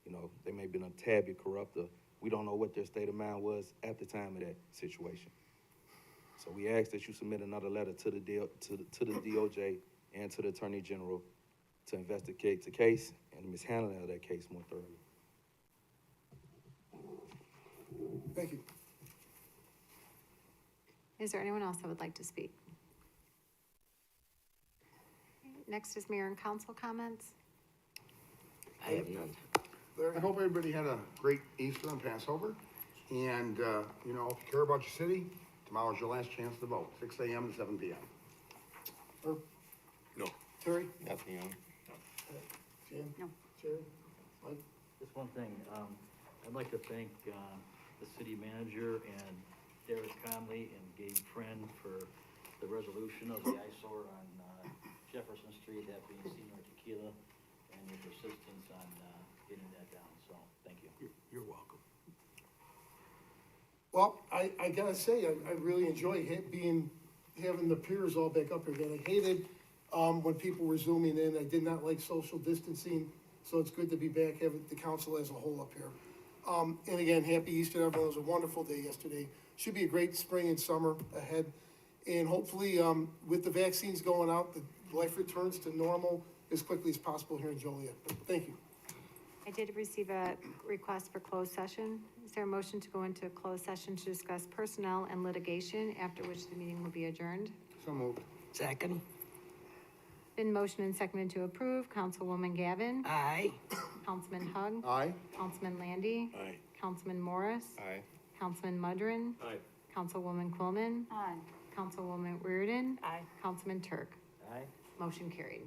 [SPEAKER 13] you know, they may have been a tad bit corrupt. We don't know what their state of mind was at the time of that situation. So we ask that you submit another letter to the DOJ and to the Attorney General to investigate the case and the mishandling of that case more thoroughly.
[SPEAKER 6] Thank you.
[SPEAKER 8] Is there anyone else that would like to speak? Next is mayor and council comments.
[SPEAKER 10] I have none.
[SPEAKER 4] I hope everybody had a great Easter and Passover. And, you know, if you care about your city, tomorrow's your last chance to vote, 6 a.m. to 7 p.m.
[SPEAKER 6] Herb?
[SPEAKER 12] No.
[SPEAKER 6] Terry?
[SPEAKER 12] Nothing on.
[SPEAKER 6] Jan?
[SPEAKER 3] No.
[SPEAKER 6] Jerry? Mike?
[SPEAKER 1] Just one thing, I'd like to thank, the city manager and Derek Conley and Gabe Friend for the resolution of the eyesore on, Jefferson Street, that being Senior Tequila, and your persistence on, getting that down, so, thank you.
[SPEAKER 11] You're welcome.
[SPEAKER 6] Well, I gotta say, I really enjoy having the peers all back up again. I hated, when people were zooming in. I did not like social distancing, so it's good to be back, having the council as a whole up here. And again, happy Easter, everyone. It was a wonderful day yesterday. Should be a great spring and summer ahead. And hopefully, with the vaccines going out, the life returns to normal as quickly as possible here in Joliet. Thank you.
[SPEAKER 8] I did receive a request for closed session. Is there a motion to go into closed session to discuss personnel and litigation, after which the meeting will be adjourned?
[SPEAKER 4] So moved.
[SPEAKER 10] Second.
[SPEAKER 8] Been motion and seconded to approve. Councilwoman Gavin.
[SPEAKER 10] Aye.
[SPEAKER 8] Councilman Hug.
[SPEAKER 4] Aye.
[SPEAKER 8] Councilman Landy.
[SPEAKER 12] Aye.
[SPEAKER 8] Councilman Morris.
[SPEAKER 12] Aye.
[SPEAKER 8] Councilman Mudrin.
[SPEAKER 12] Aye.
[SPEAKER 8] Councilwoman Quillman.
[SPEAKER 3] Aye.
[SPEAKER 8] Councilwoman Reardon.
[SPEAKER 3] Aye.
[SPEAKER 8] Councilman Turk.
[SPEAKER 1] Aye?
[SPEAKER 8] Motion carried.